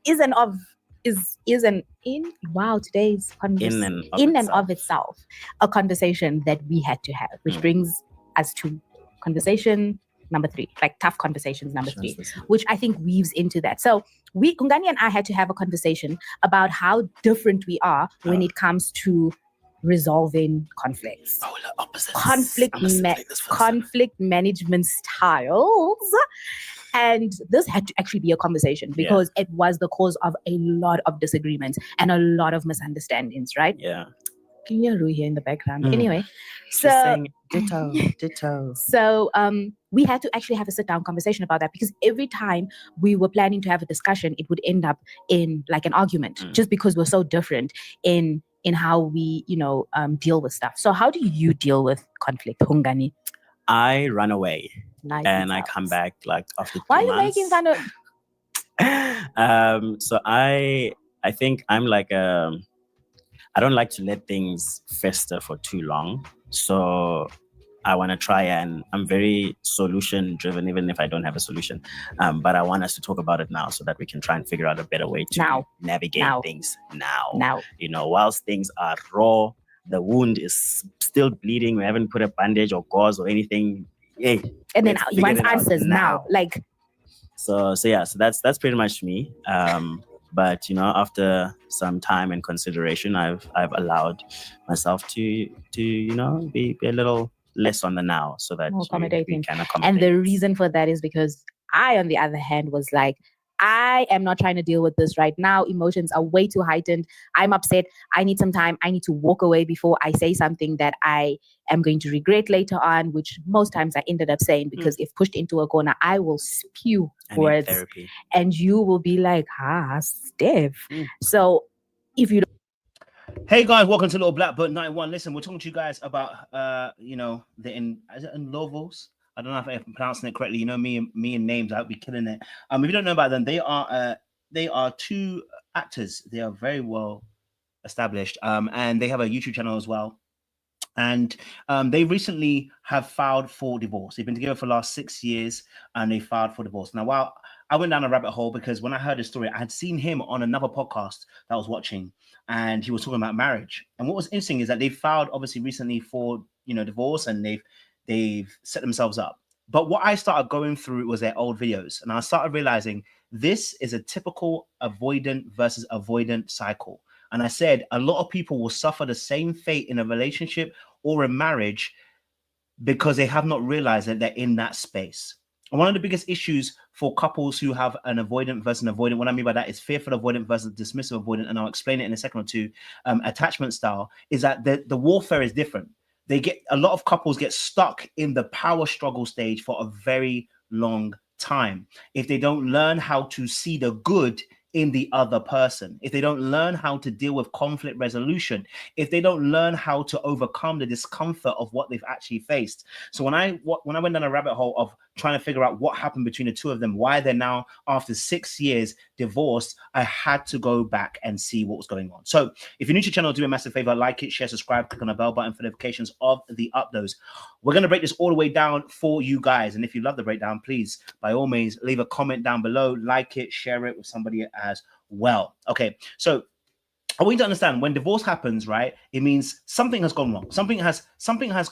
is an of today's conversation in and of itself a conversation that we had to have, which brings us to conversation number 3, like tough conversations number 3, which I think weaves into that. So Kungani and I had to have a conversation about how different we are when it comes to resolving conflicts, conflict management styles. And this had to actually be a conversation because it was the cause of a lot of disagreements and a lot of misunderstandings, right? Yeah. Can you hear Rui here in the background? Anyway, just saying ditto. So we had to actually have a sit-down conversation about that, because every time we were planning to have a discussion, it would end up in like an argument, just because we're so different in how we, deal with stuff. So how do you deal with conflict, Hungani? I run away. And I come back like after 3 months. Why are you making fun of? So I think I'm like I don't like to let things fester for too long. So I want to try, and I'm very solution driven, even if I don't have a solution. But I want us to talk about it now so that we can try and figure out a better way to navigate things now. Whilst things are raw, the wound is still bleeding. We haven't put a bandage or gauze or anything. Hey, and then you want answers now. Like, so that's pretty much me. But after some time and consideration, I've allowed myself to be a little less on the now, so that we can accommodate. And the reason for that is because I, on the other hand, was like, I am not trying to deal with this right now. Emotions are way too heightened. I'm upset. I need some time. I need to walk away before I say something that I am going to regret later on, which most times I ended up saying, because if pushed into a corner, I will spew words and you will be like, Steph. So if you don't. Hey guys, welcome to Little Black Book 91. Listen, we're talking to you guys about is it Ndlovus? I don't know if I'm pronouncing it correctly. Me and names, I'll be killing it. If you don't know about them, they are 2 actors. They are very well established, and they have a YouTube channel as well. And they recently have filed for divorce. They've been together for the last 6 years, and they filed for divorce. Now, while I went down a rabbit hole, because when I heard the story, I had seen him on another podcast that I was watching, and he was talking about marriage. And what was interesting is that they filed obviously recently for divorce, and they've set themselves up. But what I started going through was their old videos, and I started realizing this is a typical avoidant versus avoidant cycle. And I said a lot of people will suffer the same fate in a relationship or a marriage because they have not realized that they're in that space. And one of the biggest issues for couples who have an avoidant versus an avoidant, what I mean by that is fearful avoidant versus dismissive avoidant, and I'll explain it in a second or two, attachment style, is that the warfare is different. A lot of couples get stuck in the power struggle stage for a very long time if they don't learn how to see the good in the other person, if they don't learn how to deal with conflict resolution, if they don't learn how to overcome the discomfort of what they've actually faced. So when I went down a rabbit hole of trying to figure out what happened between the two of them, why they're now, after 6 years, divorced, I had to go back and see what was going on. So if you're new to the channel, do a massive favor, like it, share, subscribe, click on the bell button for notifications of the uploads. We're going to break this all the way down for you guys. And if you love the breakdown, please, by all means, leave a comment down below, like it, share it with somebody as well. Okay, so I want you to understand, when divorce happens, right, it means something has gone wrong. Something has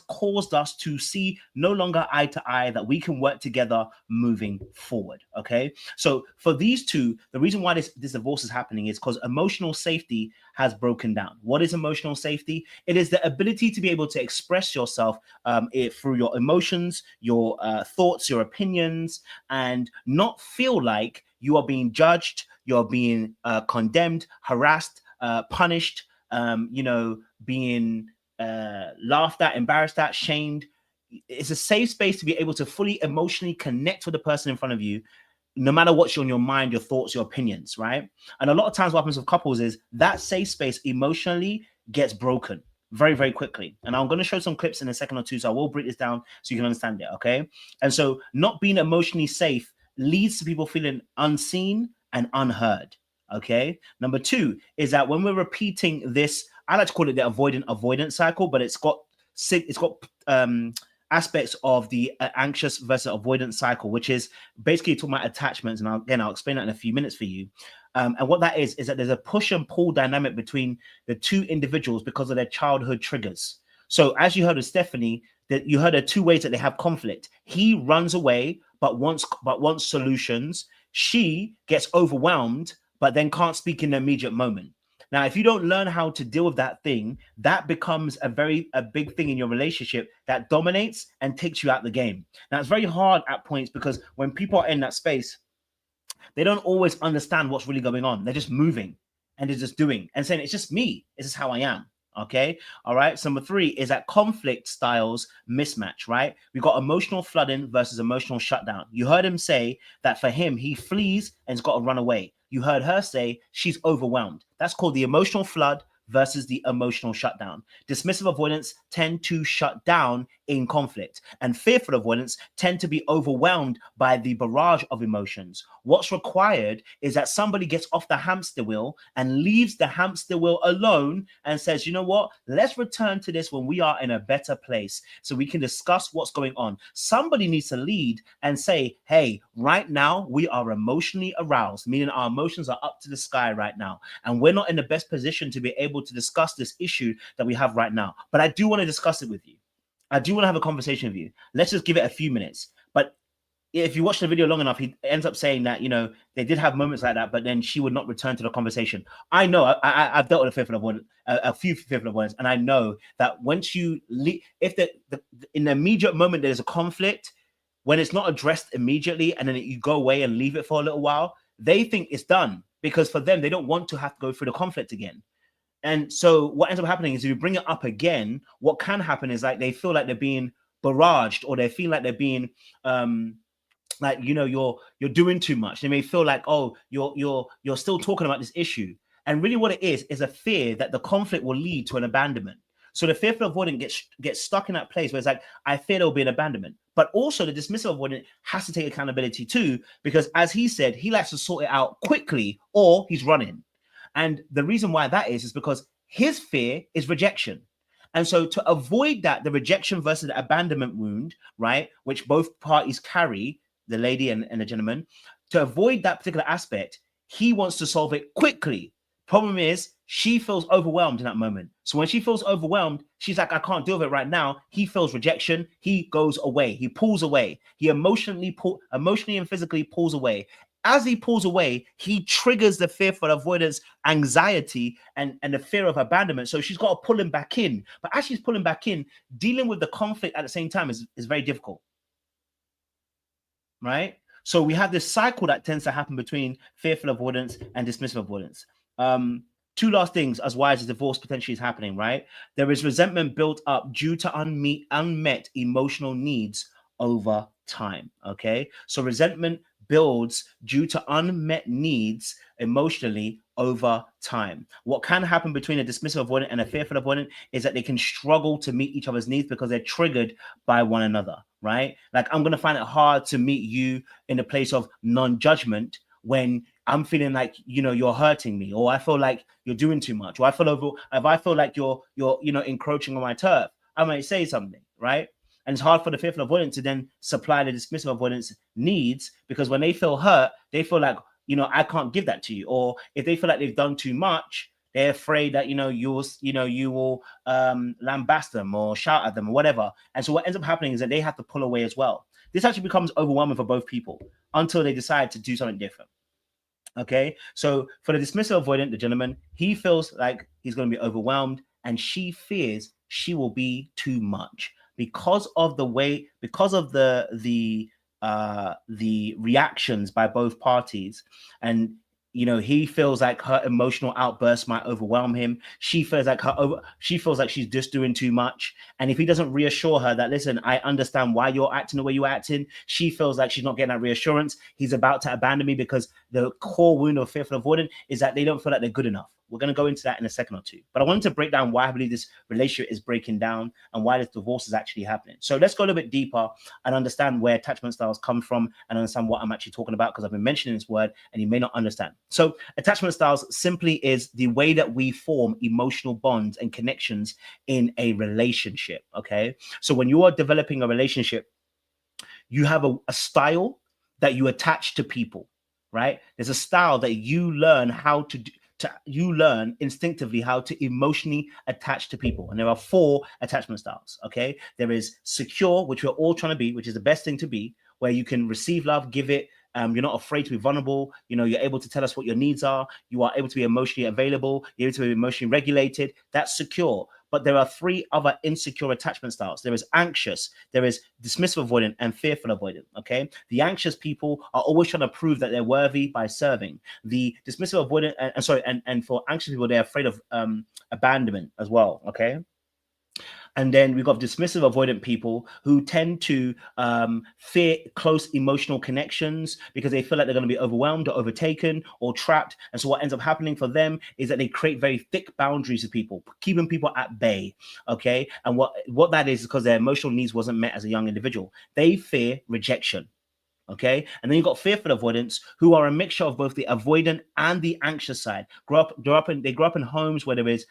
caused us to see no longer eye to eye, that we can work together moving forward. Okay, so for these two, the reason why this divorce is happening is because emotional safety has broken down. What is emotional safety? It is the ability to be able to express yourself through your emotions, your thoughts, your opinions, and not feel like you are being judged, you're being condemned, harassed, punished, being laughed at, embarrassed at, shamed. It's a safe space to be able to fully emotionally connect with the person in front of you, no matter what's on your mind, your thoughts, your opinions, right? And a lot of times what happens with couples is that safe space emotionally gets broken very, very quickly. And I'm going to show some clips in a second or two, so I will break this down so you can understand it, okay? And so not being emotionally safe leads to people feeling unseen and unheard. Okay. Number 2 is that when we're repeating this, I like to call it the avoidant cycle, but it's got aspects of the anxious versus avoidant cycle, which is basically talking about attachments. And I'll explain that in a few minutes for you. And what that is that there's a push and pull dynamic between the two individuals because of their childhood triggers. So as you heard of Stephanie, that you heard of two ways that they have conflict. He runs away, but wants solutions. She gets overwhelmed, but then can't speak in the immediate moment. Now, if you don't learn how to deal with that thing, that becomes a big thing in your relationship that dominates and takes you out the game. Now, it's very hard at points because when people are in that space, they don't always understand what's really going on. They're just moving and they're just doing and saying, it's just me. This is how I am. Okay. All right. So number 3 is that conflict styles mismatch, right? We've got emotional flooding versus emotional shutdown. You heard him say that for him, he flees and has got to run away. You heard her say she's overwhelmed. That's called the emotional flood versus the emotional shutdown. Dismissive avoidance tend to shut down in conflict, and fearful avoidance tend to be overwhelmed by the barrage of emotions. What's required is that somebody gets off the hamster wheel and leaves the hamster wheel alone and says, you know what, let's return to this when we are in a better place so we can discuss what's going on. Somebody needs to lead and say, hey, right now we are emotionally aroused, meaning our emotions are up to the sky right now, and we're not in the best position to be able to discuss this issue that we have right now. But I do want to discuss it with you. I do want to have a conversation with you. Let's just give it a few minutes. But if you watch the video long enough, he ends up saying that, you know, they did have moments like that, but then she would not return to the conversation. I know I've dealt with a fearful avoidance, a few fearful avoidance, and I know that once you leave, if in the immediate moment there's a conflict, when it's not addressed immediately and then you go away and leave it for a little while, they think it's done because for them, they don't want to have to go through the conflict again. And so what ends up happening is if you bring it up again, what can happen is like they feel like they're being barraged, or they feel like they're being like, you know, you're doing too much. They may feel like, oh, you're still talking about this issue. And really what it is a fear that the conflict will lead to an abandonment. So the fearful avoidant gets stuck in that place where it's like, I fear there'll be an abandonment. But also the dismissive avoidant has to take accountability too, because as he said, he likes to sort it out quickly or he's running. And the reason why that is because his fear is rejection. And so to avoid that, the rejection versus the abandonment wound, right, which both parties carry, the lady and the gentleman, to avoid that particular aspect, he wants to solve it quickly. Problem is, she feels overwhelmed in that moment. So when she feels overwhelmed, she's like, I can't deal with it right now. He feels rejection. He goes away. He pulls away. He emotionally and physically pulls away. As he pulls away, he triggers the fearful avoidance, anxiety, and the fear of abandonment. So she's got to pull him back in. But as she's pulling back in, dealing with the conflict at the same time is very difficult. Right? So we have this cycle that tends to happen between fearful avoidance and dismissive avoidance. Two last things as why the divorce potentially is happening, right? There is resentment built up due to unmet emotional needs over time. Okay. So resentment builds due to unmet needs emotionally over time. What can happen between a dismissive avoidant and a fearful avoidant is that they can struggle to meet each other's needs because they're triggered by one another, right? Like, I'm going to find it hard to meet you in a place of non-judgment when I'm feeling like, you know, you're hurting me, or I feel like you're doing too much, or if I feel like you're you know, encroaching on my turf, I might say something, right? And it's hard for the fearful avoidant to then supply the dismissive avoidance needs, because when they feel hurt, they feel like, you know, I can't give that to you. Or if they feel like they've done too much, they're afraid that, you will lambast them or shout at them or whatever. And so what ends up happening is that they have to pull away as well. This actually becomes overwhelming for both people until they decide to do something different. Okay, so for the dismissive avoidant, the gentleman, he feels like he's going to be overwhelmed, and she fears she will be too much because of the reactions by both parties. And you know, he feels like her emotional outbursts might overwhelm him. She feels like she's just doing too much. And if he doesn't reassure her that, listen, I understand why you're acting the way you're acting, she feels like she's not getting that reassurance. He's about to abandon me, because the core wound of fearful avoidant is that they don't feel like they're good enough. We're going to go into that in a second or two. But I wanted to break down why I believe this relationship is breaking down and why this divorce is actually happening. So let's go a little bit deeper and understand where attachment styles come from and understand what I'm actually talking about, because I've been mentioning this word and you may not understand. So attachment styles simply is the way that we form emotional bonds and connections in a relationship. Okay. So when you are developing a relationship, you have a style that you attach to people. right? There's a style that you learn how to do. You learn instinctively how to emotionally attach to people. And there are 4 attachment styles, okay? There is secure, which we're all trying to be, which is the best thing to be, where you can receive love, give it. You're not afraid to be vulnerable. You know, you're able to tell us what your needs are. You are able to be emotionally available. You're able to be emotionally regulated. That's secure. But there are 3 other insecure attachment styles. There is anxious, there is dismissive avoidant, and fearful avoidant. Okay. The anxious people are always trying to prove that they're worthy by serving. The dismissive avoidant, and for anxious people, they're afraid of abandonment as well. Okay. And then we've got dismissive avoidant people who tend to fear close emotional connections because they feel like they're going to be overwhelmed or overtaken or trapped. And so what ends up happening for them is that they create very thick boundaries with people, keeping people at bay. Okay. And what that is because their emotional needs wasn't met as a young individual. They fear rejection. Okay. And then you've got fearful avoidance, who are a mixture of both the avoidant and the anxious side. They grow up in homes where there is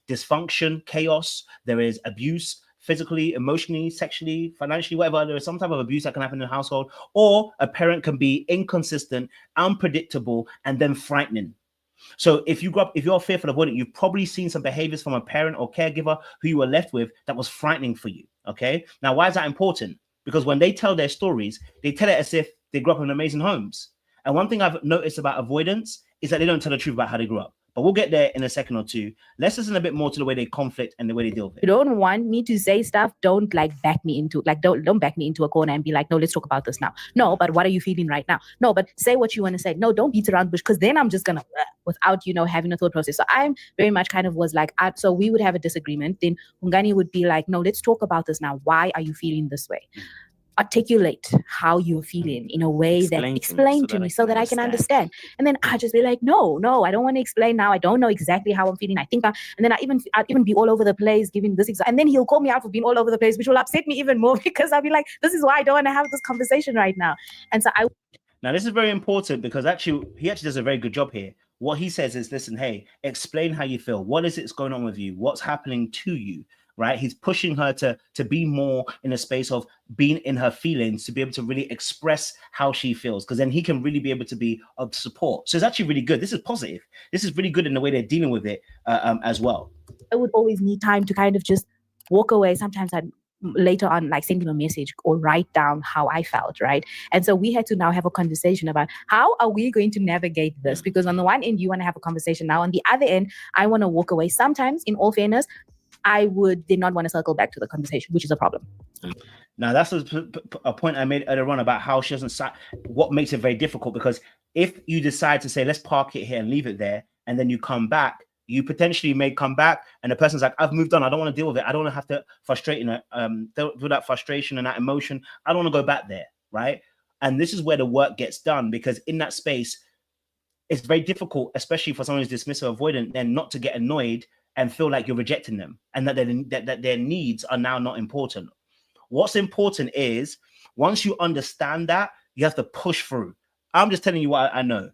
dysfunction, chaos, there is abuse, physically, emotionally, sexually, financially, whatever. There is some type of abuse that can happen in the household, or a parent can be inconsistent, unpredictable, and then frightening. So if you're fearful avoidant, you've probably seen some behaviors from a parent or caregiver who you were left with that was frightening for you. Okay. Now, why is that important? Because when they tell their stories, they tell it as if they grew up in amazing homes. And one thing I've noticed about avoidance is that they don't tell the truth about how they grew up. But we'll get there in a second or two. Let's listen a bit more to the way they conflict and the way they deal with it. You don't want me to say stuff, don't back me into don't back me into a corner and be like, no, let's talk about this now. No, but what are you feeling right now? No, but say what you want to say. No, don't beat around the bush, because then I'm just gonna without having a thought process. So I'm very much kind of was like, so we would have a disagreement. Then Ungani would be like, no, let's talk about this now. Why are you feeling this way? Articulate how you're feeling in a way that explain to me so that I can understand. And then I just be like, no, I don't want to explain now. I don't know exactly how I'm feeling. And then I'd even be all over the place giving this and then he'll call me out for being all over the place, which will upset me even more because I'll be like, this is why I don't want to have this conversation right now. And so now this is very important because he does a very good job here. What he says is, listen, hey, explain how you feel. What is it's going on with you? What's happening to you? Right? He's pushing her to be more in a space of being in her feelings, to be able to really express how she feels, because then he can really be able to be of support. So it's actually really good. This is positive. This is really good in the way they're dealing with it as well. I would always need time to kind of just walk away. Sometimes I'd later on send him a message or write down how I felt, right? And so we had to now have a conversation about how are we going to navigate this? Because on the one end, you want to have a conversation now. On the other end, I want to walk away. Sometimes, in all fairness, I did not want to circle back to the conversation, which is a problem. Now, that's a point I made earlier on about how she doesn't, what makes it very difficult, because if you decide to say, let's park it here and leave it there, and then you come back, you potentially may come back and the person's like, I've moved on. I don't want to deal with it. I don't want to have to frustrate do that frustration and that emotion. I don't want to go back there, right? And this is where the work gets done, because in that space, it's very difficult, especially for someone who's dismissive avoidant, then not to get annoyed and feel like you're rejecting them and that their needs are now not important. What's important is, once you understand that, you have to push through. I'm just telling you what I know.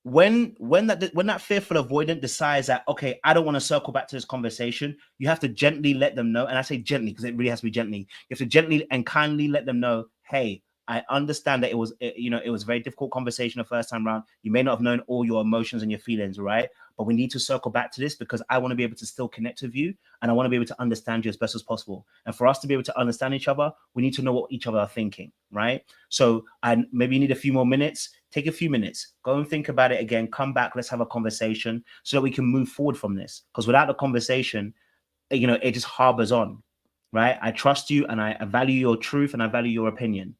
When that fearful avoidant decides that, okay, I don't want to circle back to this conversation, you have to gently let them know. And I say gently because it really has to be gently. You have to gently and kindly let them know, hey, I understand that it was a very difficult conversation the first time around. You may not have known all your emotions and your feelings, right? But we need to circle back to this because I want to be able to still connect with you and I want to be able to understand you as best as possible. And for us to be able to understand each other, we need to know what each other are thinking, right? So maybe you need a few more minutes. Take a few minutes, go and think about it again, come back, let's have a conversation so that we can move forward from this. Because without the conversation, it just harbors on, right? I trust you and I value your truth and I value your opinion.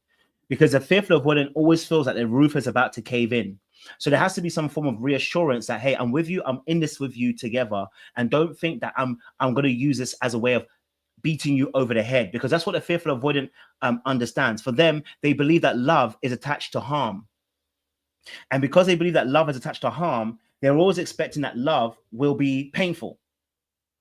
Because the fearful avoidant always feels like the roof is about to cave in. So there has to be some form of reassurance that, hey, I'm with you, I'm in this with you together. And don't think that I'm going to use this as a way of beating you over the head, because that's what the fearful avoidant understands. For them, they believe that love is attached to harm. And because they believe that love is attached to harm, they're always expecting that love will be painful.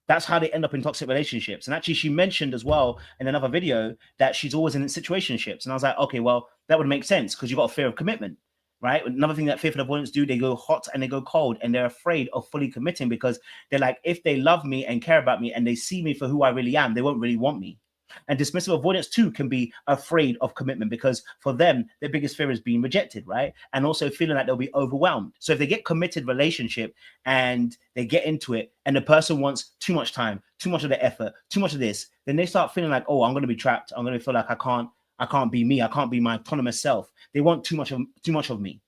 That's how they end up in toxic relationships. And actually, she mentioned as well in another video that she's always in situationships. And I was like, okay, well, that would make sense because you've got a fear of commitment, right? Another thing that fearful avoidants do, they go hot and they go cold and they're afraid of fully committing because they're like, if they love me and care about me and they see me for who I really am, they won't really want me. And dismissive avoidance too can be afraid of commitment, because for them, their biggest fear is being rejected, right? And also feeling like they'll be overwhelmed. So if they get committed relationship and they get into it and the person wants too much time, too much of the effort, too much of this, then they start feeling like, oh, I'm going to be trapped. I'm going to feel like I can't be me. I can't be my autonomous self. They want too much of me.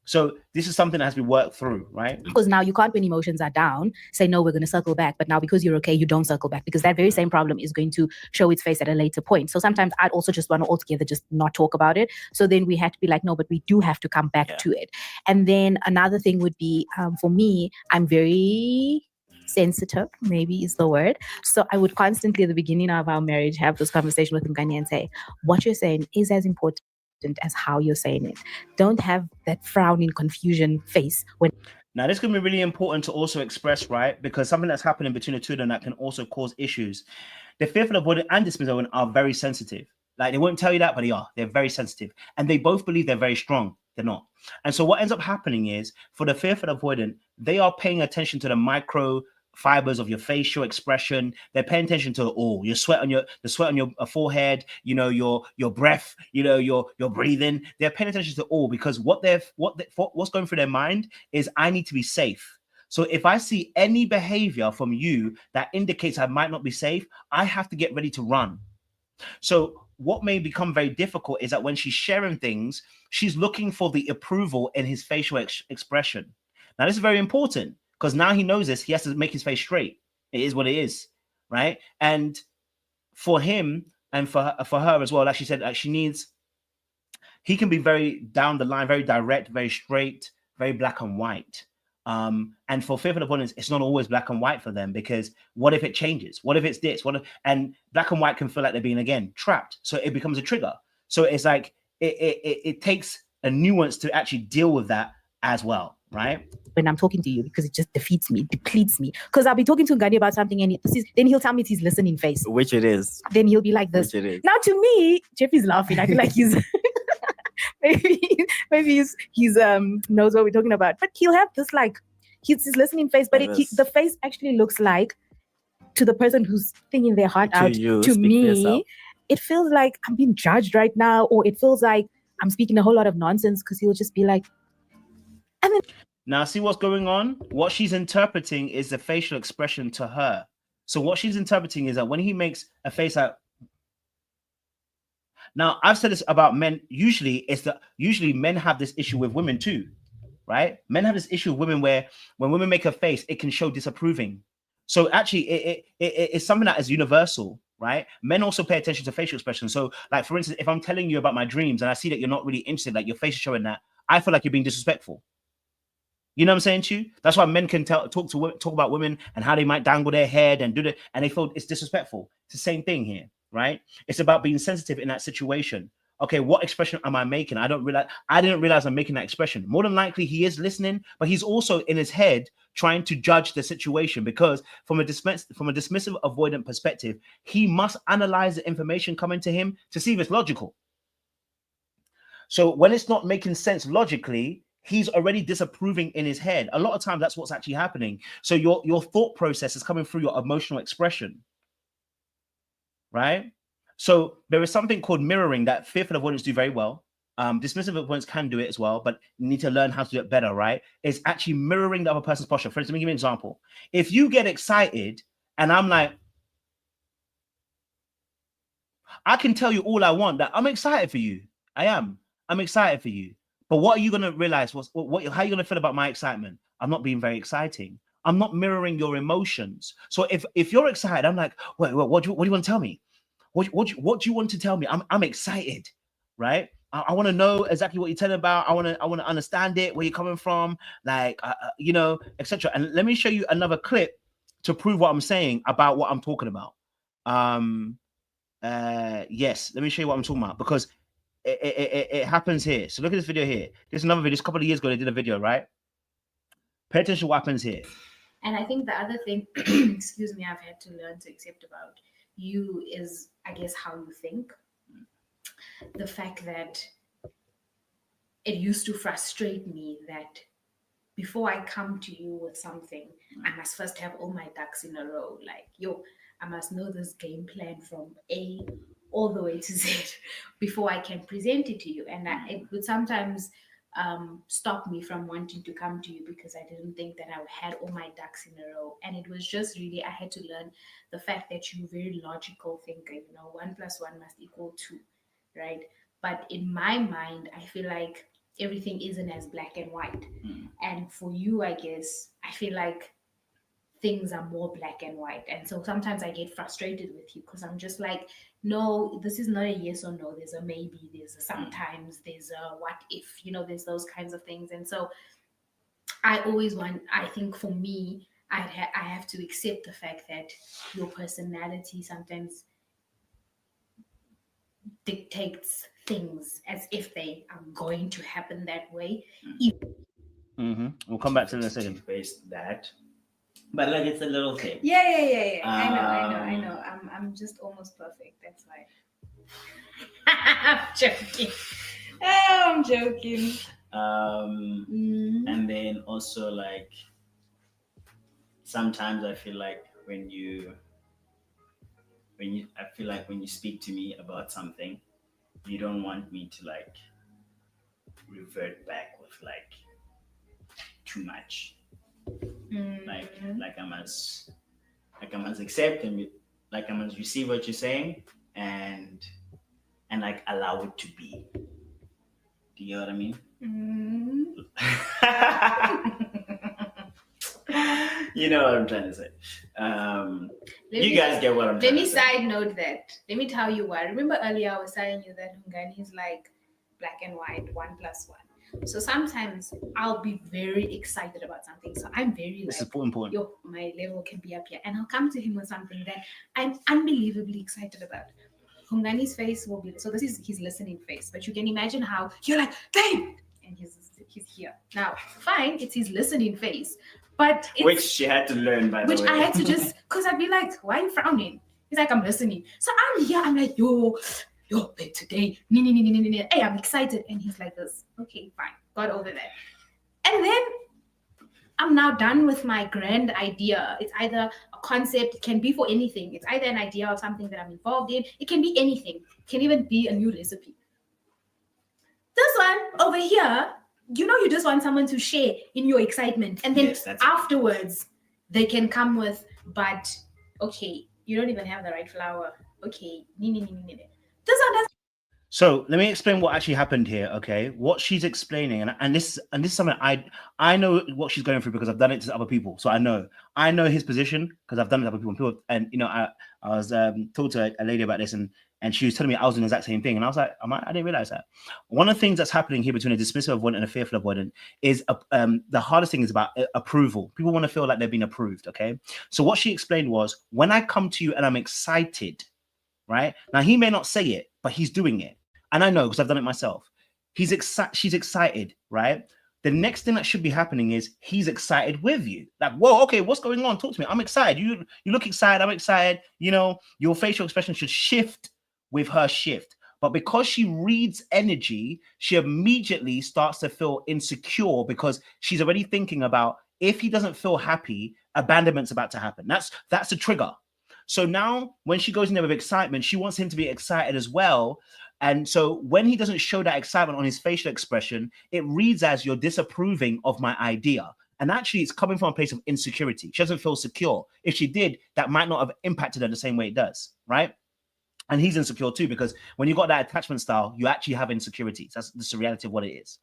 So this is something that has to be worked through, right? Because now you can't, when emotions are down, say, no, we're going to circle back. But now because you're okay, you don't circle back, because that very same problem is going to show its face at a later point. So sometimes I'd also just want to altogether just not talk about it. So then we had to be like, no, but we do have to come back to it. And then another thing would be, for me, I'm very sensitive, maybe is the word. So I would constantly at the beginning of our marriage have this conversation with Mgani and say, what you're saying is as important as how you're saying it. Don't have that frowning confusion face when. Now, this can be really important to also express, right? Because something that's happening between the two of them that can also cause issues. The fearful avoidant and dismissive avoidant are very sensitive. Like, they won't tell you that, but they are. They're very sensitive. And they both believe they're very strong. They're not. And so what ends up happening is, for the fearful avoidant, they are paying attention to the micro fibers of your facial expression. They're paying attention to the sweat on your forehead, your breath, your breathing. They're paying attention to all, because what's going through their mind is, I need to be safe. So if I see any behavior from you that indicates I might not be safe, I have to get ready to run. So what may become very difficult is that when she's sharing things, she's looking for the approval in his facial expression. Now, this is very important, because now he knows this, he has to make his face straight. It is what it is, right? And for him and for her as well, like she said, he can be very down the line, very direct, very straight, very black and white. And for fearful avoidance, it's not always black and white for them, because what if it changes? What if it's this? And black and white can feel like they're being, again, trapped. So it becomes a trigger. So it's like it takes a nuance to actually deal with that as well, right? When I'm talking to you, because it just defeats me, depletes me. Because I'll be talking to Ngani about something, and then he'll tell me it's his listening face. Which it is. Then he'll be like this. Which it is. Now to me, Jeffy's laughing. I feel like he's maybe he's knows what we're talking about. But he'll have this like his listening face, but the face actually looks like, to the person who's thinking their heart out, to me, it feels like I'm being judged right now, or it feels like I'm speaking a whole lot of nonsense, because he'll just be like, and then. Now, see what's going on? What she's interpreting is the facial expression to her. So what she's interpreting is that when he makes a face out. Now, I've said this about men. Usually men have this issue with women too, right? Men have this issue with women where when women make a face, it can show disapproving. So actually, it's something that is universal, right? Men also pay attention to facial expression. So, like, for instance, if I'm telling you about my dreams and I see that you're not really interested, like your face is showing that, I feel like you're being disrespectful. You know what I'm saying to you? That's why men can talk about women and how they might dangle their head and do that, and they feel it's disrespectful. It's the same thing here, right? It's about being sensitive in that situation. Okay, what expression am I making? I didn't realize I'm making that expression. More than likely, he is listening, but he's also in his head trying to judge the situation, because from a dismissive avoidant perspective, he must analyze the information coming to him to see if it's logical. So when it's not making sense logically, he's already disapproving in his head. A lot of times that's what's actually happening. So your thought process is coming through your emotional expression, right? So there is something called mirroring that fearful avoidants do very well. Dismissive avoidants can do it as well, but you need to learn how to do it better, right? It's actually mirroring the other person's posture. For instance, let me give you an example. If you get excited and I'm like, I can tell you all I want that I'm excited for you. I'm excited for you. But what are you going to realize? How are you going to feel about my excitement? I'm not being very exciting. I'm not mirroring your emotions. So if you're excited, I'm like, wait, what do you want to tell me? What do you want to tell me? I'm excited, right? I want to know exactly what you're telling about. I want to understand it, where you're coming from, like, etc. And let me show you another clip to prove what I'm saying about what I'm talking about. Yes, let me show you what I'm talking about, because it happens here. So look at this video here. There's another video. This a couple of years ago, they did a video, right? Pay attention to what happens here. And I think the other thing, excuse me, I've had to learn to accept about you is, I guess, how you think. The fact that it used to frustrate me that before I come to you with something, I must first have all my ducks in a row. Like, I must know this game plan from A all the way to Z before I can present it to you. And it would sometimes stop me from wanting to come to you because I didn't think that I had all my ducks in a row. And it was just really, I had to learn the fact that you're a very logical thinker. 1 + 1 must equal 2, right? But in my mind, I feel like everything isn't as black and white. And for you, I guess, I feel like things are more black and white. And so sometimes I get frustrated with you because I'm just like, no, this is not a yes or no. There's a maybe, there's a sometimes, there's a what if, there's those kinds of things. And so I think for me, I have to accept the fact that your personality sometimes dictates things as if they are going to happen that way. We'll come back to that in a second. Based that. But like it's a little thing. Yeah. I know. I'm just almost perfect. That's why. I'm joking. I'm joking. And then also like sometimes I feel like when you speak to me about something, you don't want me to like revert back with like too much. Like I must accept and like I must receive what you're saying and like allow it to be. Do you know what I mean? You know what I'm trying to say. You guys get what I'm trying to say. Let me side note that. Let me tell you why. Remember earlier I was telling you that Hungani is like black and white, 1 + 1. So sometimes I'll be very excited about something. So I'm very this like, is important. Yo, my level can be up here. And I'll come to him with something that I'm unbelievably excited about. Hungani's face will be, so this is his listening face. But you can imagine how you're like, babe! And he's here. Now, fine, it's his listening face. But which she had to learn, by the way. Which I had to just, because I'd be like, why are you frowning? He's like, I'm listening. So I'm here, I'm like, yo, babe, today, hey, I'm excited. And he's like this, okay, fine, got over that. And then I'm now done with my grand idea. It's either a concept, it can be for anything. It's either an idea of something that I'm involved in. It can be anything. It can even be a new recipe. This one over here, you just want someone to share in your excitement. And then afterwards, they can come with, but, okay, you don't even have the right flour. Okay, This one doesn't. So let me explain what actually happened here. Okay, what she's explaining, and this is something I know what she's going through because I've done it to other people. So I know his position because I've done it to other people. And I was talking to a lady about this, and she was telling me I was doing the exact same thing, and I was like, I didn't realize that. One of the things that's happening here between a dismissive avoidant and a fearful avoidant is the hardest thing is about approval. People want to feel like they've been approved. Okay, so what she explained was when I come to you and I'm excited, right? Now he may not say it, but he's doing it. And I know because I've done it myself. She's excited, right? The next thing that should be happening is he's excited with you. Like, whoa, okay, what's going on? Talk to me. I'm excited. You look excited. I'm excited. Your facial expression should shift with her shift. But because she reads energy, she immediately starts to feel insecure because she's already thinking about if he doesn't feel happy, abandonment's about to happen. That's a trigger. So now when she goes in there with excitement, she wants him to be excited as well. And so when he doesn't show that excitement on his facial expression, it reads as you're disapproving of my idea. And actually, it's coming from a place of insecurity. She doesn't feel secure. If she did, that might not have impacted her the same way it does, right? And he's insecure too, because when you got that attachment style, you actually have insecurities. That's the reality of what it is.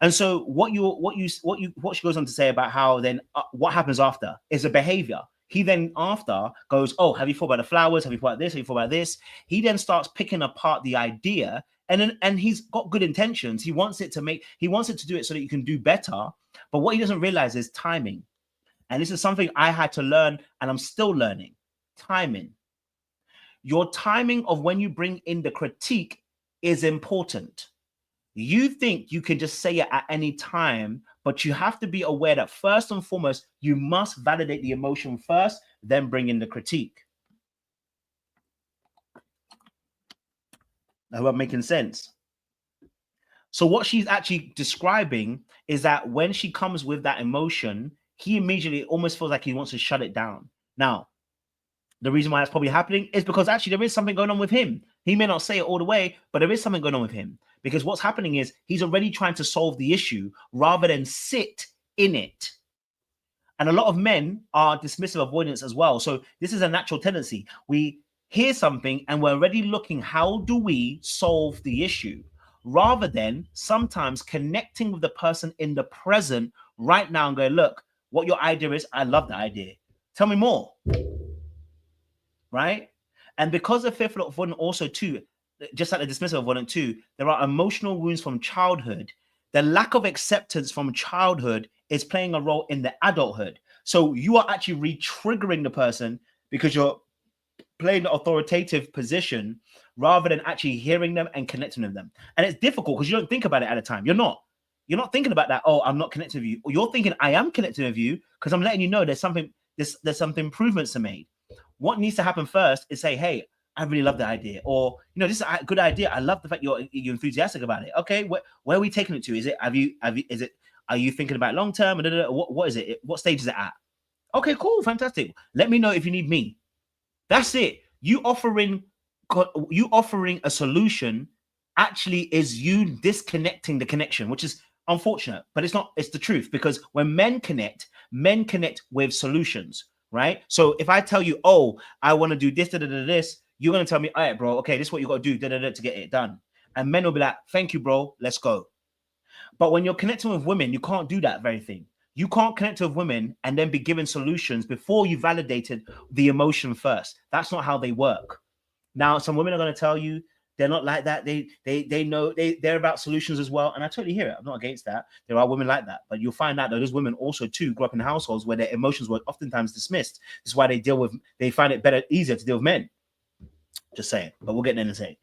And so what she goes on to say about how then what happens after is a behavior. He then after goes, oh, have you thought about the flowers? Have you thought about this? Have you thought about this? He then starts picking apart the idea, and he's got good intentions. He wants it to do it so that you can do better. But what he doesn't realize is timing. And this is something I had to learn, and I'm still learning. Timing. Your timing of when you bring in the critique is important. You think you can just say it at any time, but you have to be aware that first and foremost, you must validate the emotion first, then bring in the critique. I hope I'm making sense. So what she's actually describing is that when she comes with that emotion, he immediately almost feels like he wants to shut it down. Now, the reason why that's probably happening is because actually there is something going on with him. He may not say it all the way, but there is something going on with him. Because what's happening is he's already trying to solve the issue rather than sit in it. And a lot of men are dismissive avoidance as well. So this is a natural tendency. We hear something and we're already looking, how do we solve the issue? Rather than sometimes connecting with the person in the present right now and going, look, what your idea is, I love the idea. Tell me more. Right? And because of fearful avoidant also too, just like the dismissive avoidant too, there are emotional wounds from childhood. The lack of acceptance from childhood is playing a role in the adulthood. So you are actually re-triggering the person because you're playing the authoritative position rather than actually hearing them and connecting with them. And it's difficult because you don't think about it at a time. You're not thinking about that. Oh, I'm not connecting with you. Or you're thinking I am connecting with you because I'm letting you know there's some improvements to make. What needs to happen first is say, hey, I really love the idea, or this is a good idea. I love the fact you're enthusiastic about it. Okay, where are we taking it to? Is it are you thinking about long term? What is it? What stage is it at? Okay, cool, fantastic. Let me know if you need me. That's it. You offering a solution actually is you disconnecting the connection, which is unfortunate, but it's not. It's the truth, because when men connect with solutions, right? So if I tell you, oh, I want to do this, this, you're going to tell me, all right, bro, okay, this is what you got to do to get it done. And men will be like, thank you, bro, let's go. But when you're connecting with women, you can't do that very thing. You can't connect with women and then be given solutions before you validated the emotion first. That's not how they work. Now, some women are going to tell you they're not like that. They know they're about solutions as well. And I totally hear it. I'm not against that. There are women like that. But you'll find out that those women also too grew up in households where their emotions were oftentimes dismissed. This is why they find it easier to deal with men. Just saying, but we'll get in and say,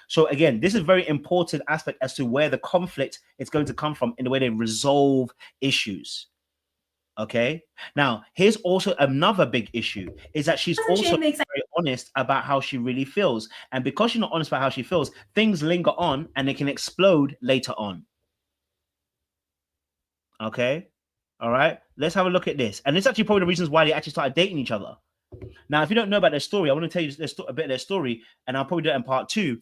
So again, this is a very important aspect as to where the conflict is going to come from in the way they resolve issues. Okay. Now, here's also another big issue is that she's also very honest about how she really feels. And because she's not honest about how she feels, things linger on and they can explode later on. Okay. All right. Let's have a look at this. And this is actually probably the reasons why they actually started dating each other. Now, if you don't know about their story, I want to tell you a bit of their story, and I'll probably do it in part 2.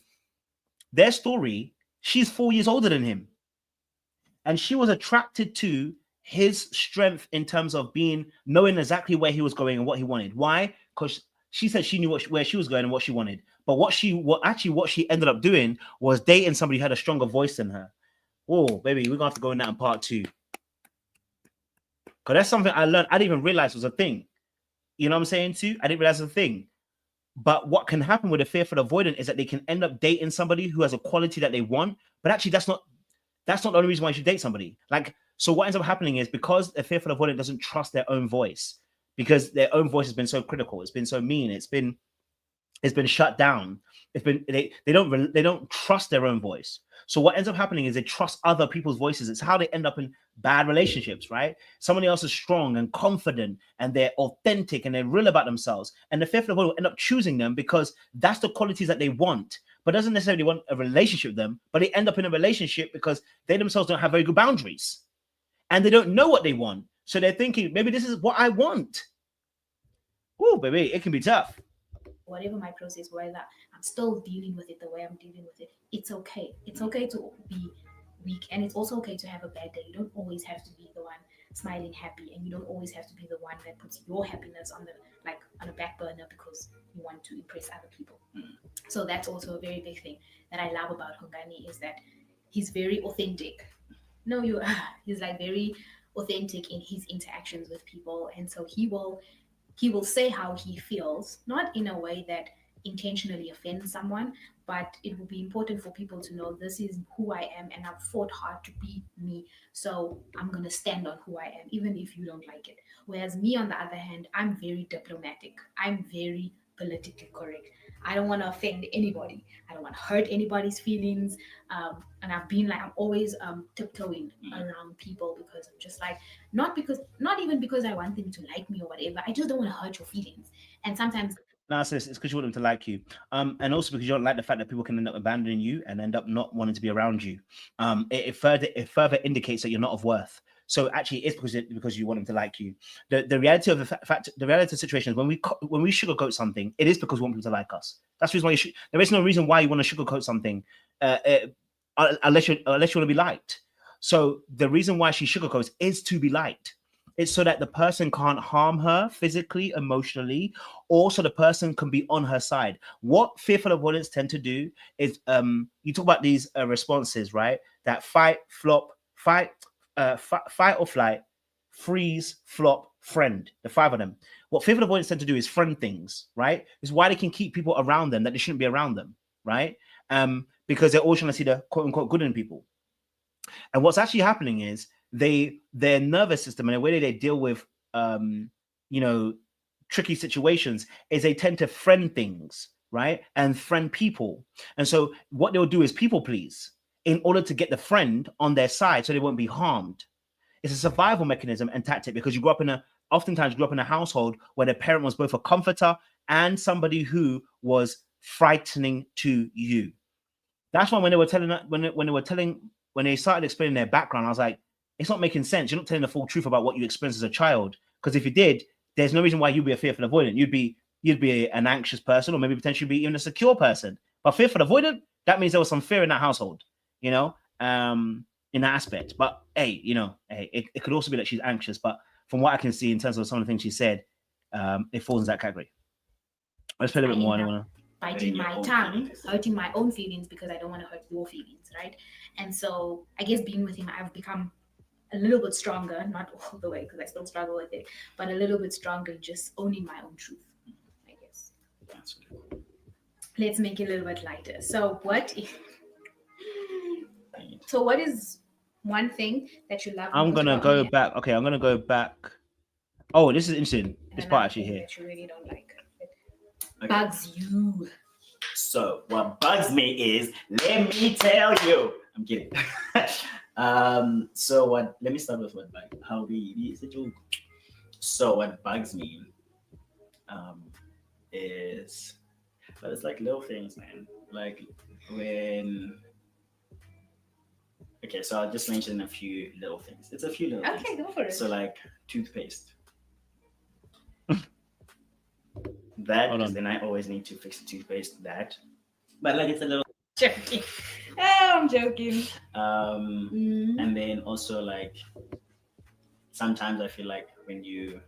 Their story, she's 4 years older than him. And she was attracted to his strength in terms of knowing exactly where he was going and what he wanted. Why? Because she said she knew where she was going and what she wanted. But what she ended up doing was dating somebody who had a stronger voice than her. Oh, baby, we're going to have to go in that in part 2. Because that's something I learned. I didn't even realize was a thing. You know what I'm saying too? I didn't realize it's a thing. But what can happen with a fearful avoidant is that they can end up dating somebody who has a quality that they want. But actually, that's not the only reason why you should date somebody. So what ends up happening is because a fearful avoidant doesn't trust their own voice, because their own voice has been so critical, it's been so mean, it's been shut down. They don't trust their own voice. So what ends up happening is they trust other people's voices. It's how they end up in bad relationships, right? Somebody else is strong and confident and they're authentic and they're real about themselves. And the fearful avoidant will end up choosing them because that's the qualities that they want, but doesn't necessarily want a relationship with them, but they end up in a relationship because they themselves don't have very good boundaries and they don't know what they want. So they're thinking, maybe this is what I want. Oh, baby, it can be tough. Whatever my process, whether I'm still dealing with it the way I'm dealing with it, it's okay. It's okay to be weak, and it's also okay to have a bad day. You don't always have to be the one smiling happy, and you don't always have to be the one that puts your happiness on a back burner because you want to impress other people. So that's also a very big thing that I love about Hongani, is that he's very authentic. He's very authentic in his interactions with people, and so he will say how he feels, not in a way that intentionally offends someone, but it will be important for people to know this is who I am and I've fought hard to be me. So I'm going to stand on who I am, even if you don't like it. Whereas me, on the other hand, I'm very diplomatic. I'm very politically correct. I don't want to offend anybody. I don't want to hurt anybody's feelings. And I'm always tiptoeing around people because I'm just not even because I want them to like me or whatever. I just don't want to hurt your feelings. And sometimes No, it's because you want them to like you, and also because you don't like the fact that people can end up abandoning you and end up not wanting to be around you. It further indicates that you're not of worth. So actually, it's because you want them to like you. The reality of the fact, the reality of the situation is when we sugarcoat something, it is because we want people to like us. That's the reason why there is no reason why you want to sugarcoat something, unless you want to be liked. So the reason why she sugarcoats is to be liked. It's so that the person can't harm her physically, emotionally, or so the person can be on her side. What fearful avoidants tend to do is, you talk about these responses, right? That fight, flop, fight or flight, freeze, flop, friend. The 5 of them. What fearful avoidants tend to do is friend things, right? It's why they can keep people around them that they shouldn't be around them, right? Because they're always trying to see the quote unquote good in people. And what's actually happening is their nervous system and the way they deal with tricky situations is they tend to friend things, right? And friend people. And so what they'll do is people please in order to get the friend on their side so they won't be harmed. It's a survival mechanism and tactic because you oftentimes grew up in a household where the parent was both a comforter and somebody who was frightening to you. That's why when they started explaining their background, I was like, it's not making sense. You're not telling the full truth about what you experienced as a child. Because if you did, there's no reason why you'd be a fearful avoidant. You'd be an anxious person, or maybe potentially be even a secure person. But fearful avoidant, that means there was some fear in that household, in that aspect. But hey, it could also be that she's anxious. But from what I can see in terms of some of the things she said, it falls in that category. Let's play a little bit more. I don't want to. Biting my tongue, hurting my own feelings because I don't want to hurt your feelings, right? And so I guess being with him, I've become a little bit stronger, not all the way because I still struggle with it, but a little bit stronger, just owning my own truth, I guess. Let's make it a little bit lighter. So what is one thing that you love? I'm going to go back. Okay, I'm going to go back. Oh, this is interesting. This part actually here. That you really don't like. Okay. Bugs you. So what bugs me is, let me tell you. I'm kidding. Let me start with what bugs. So what bugs me is, but it's like little things, man. Like when. Okay, so I'll just mention a few little things. It's a few little things. Okay, go for it. So like toothpaste. Because then I always need to fix the toothpaste. But like it's a little joking. I'm joking. And then also like sometimes I feel like when you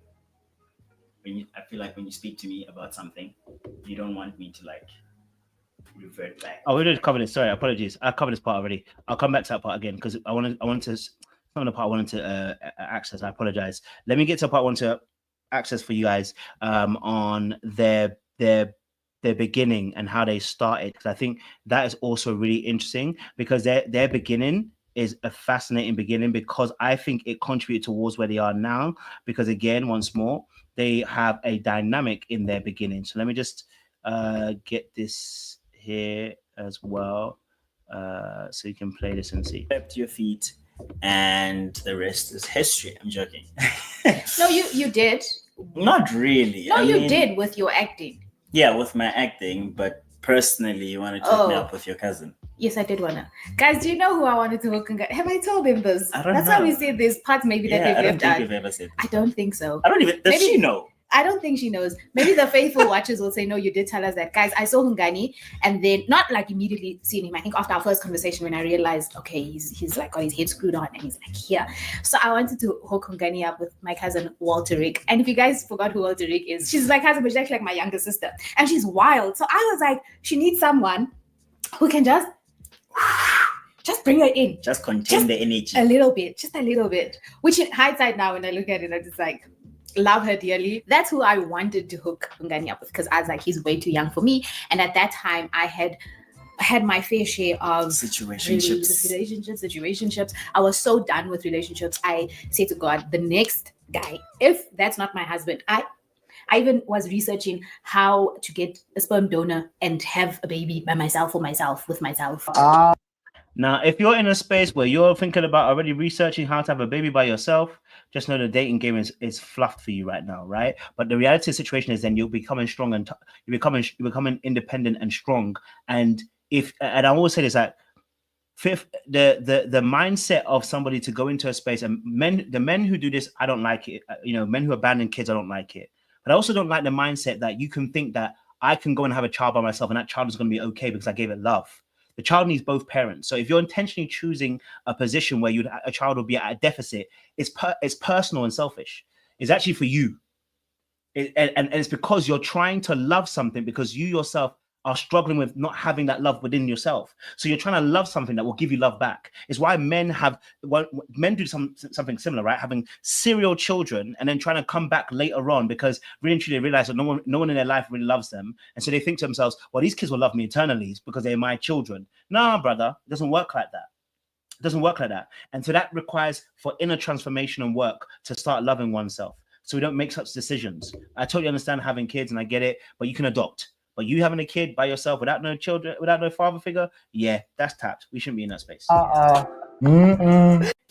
speak to me about something, you don't want me to like revert back. Oh, we did cover this. Sorry, apologies. I covered this part already. I'll come back to that part again because I wanted to some of the part I wanted to access. I apologize. Let me get to the part I want to access for you guys on their beginning and how they started, because I think that is also really interesting because their beginning is a fascinating beginning because I think it contributed towards where they are now, because again, once more, they have a dynamic in their beginning. So let me just get this here as well so you can play this and see. Up to your feet and the rest is history. I'm joking. No, you did. Not really. No, you did with your acting. Yeah, with my acting, but personally, you wanted to hook me up with your cousin. Yes, I did wanna. Guys, do you know who I wanted to hook and get? Have I told them this? I don't That's know. why we said there's parts maybe that they've left out. I don't think we've ever said. I don't think so. I don't even. Does she know? I don't think she knows. Maybe the faithful watchers will say, no, you did tell us that. Guys, I saw Hungani and then not like immediately seeing him. I think after our first conversation when I realized, okay, he's like got his head screwed on and he's like here. So I wanted to hook Hungani up with my cousin Walter Rick. And if you guys forgot who Walter Rick is, she's my cousin, but she's actually like my younger sister. And she's wild. So I was like, she needs someone who can just bring her in. Just contain the energy. A little bit, just a little bit. Which in hindsight now when I look at it, I'm just like, love her dearly. That's who I wanted to hook Ngani up with because I was like, he's way too young for me. And at that time, I had my fair share of situationships. I was so done with relationships. I said to God, the next guy, if that's not my husband, I even was researching how to get a sperm donor and have a baby by myself for myself with myself. Now, if you're in a space where you're thinking about already researching how to have a baby by yourself, just know the dating game is fluffed for you right now, right? But the reality of the situation is then you're becoming strong and you're becoming independent and strong. And I always say this, like, Fifth, the mindset of somebody to go into a space, and the men who do this, I don't like it. Men who abandon kids, I don't like it. But I also don't like the mindset that you can think that I can go and have a child by myself and that child is going to be okay because I gave it love. The child needs both parents. So if you're intentionally choosing a position where a child will be at a deficit, it's personal and selfish. It's actually for you. And it's because you're trying to love something because you yourself are struggling with not having that love within yourself. So you're trying to love something that will give you love back. It's why men do something similar, right? Having serial children and then trying to come back later on because really and truly they realize that no one in their life really loves them. And so they think to themselves, well, these kids will love me eternally because they're my children. No, brother, it doesn't work like that. It doesn't work like that. And so that requires for inner transformation and work to start loving oneself. So we don't make such decisions. I totally understand having kids and I get it, but you can adopt. But you having a kid by yourself without no children, without no father figure, yeah, that's tapped. We shouldn't be in that space. So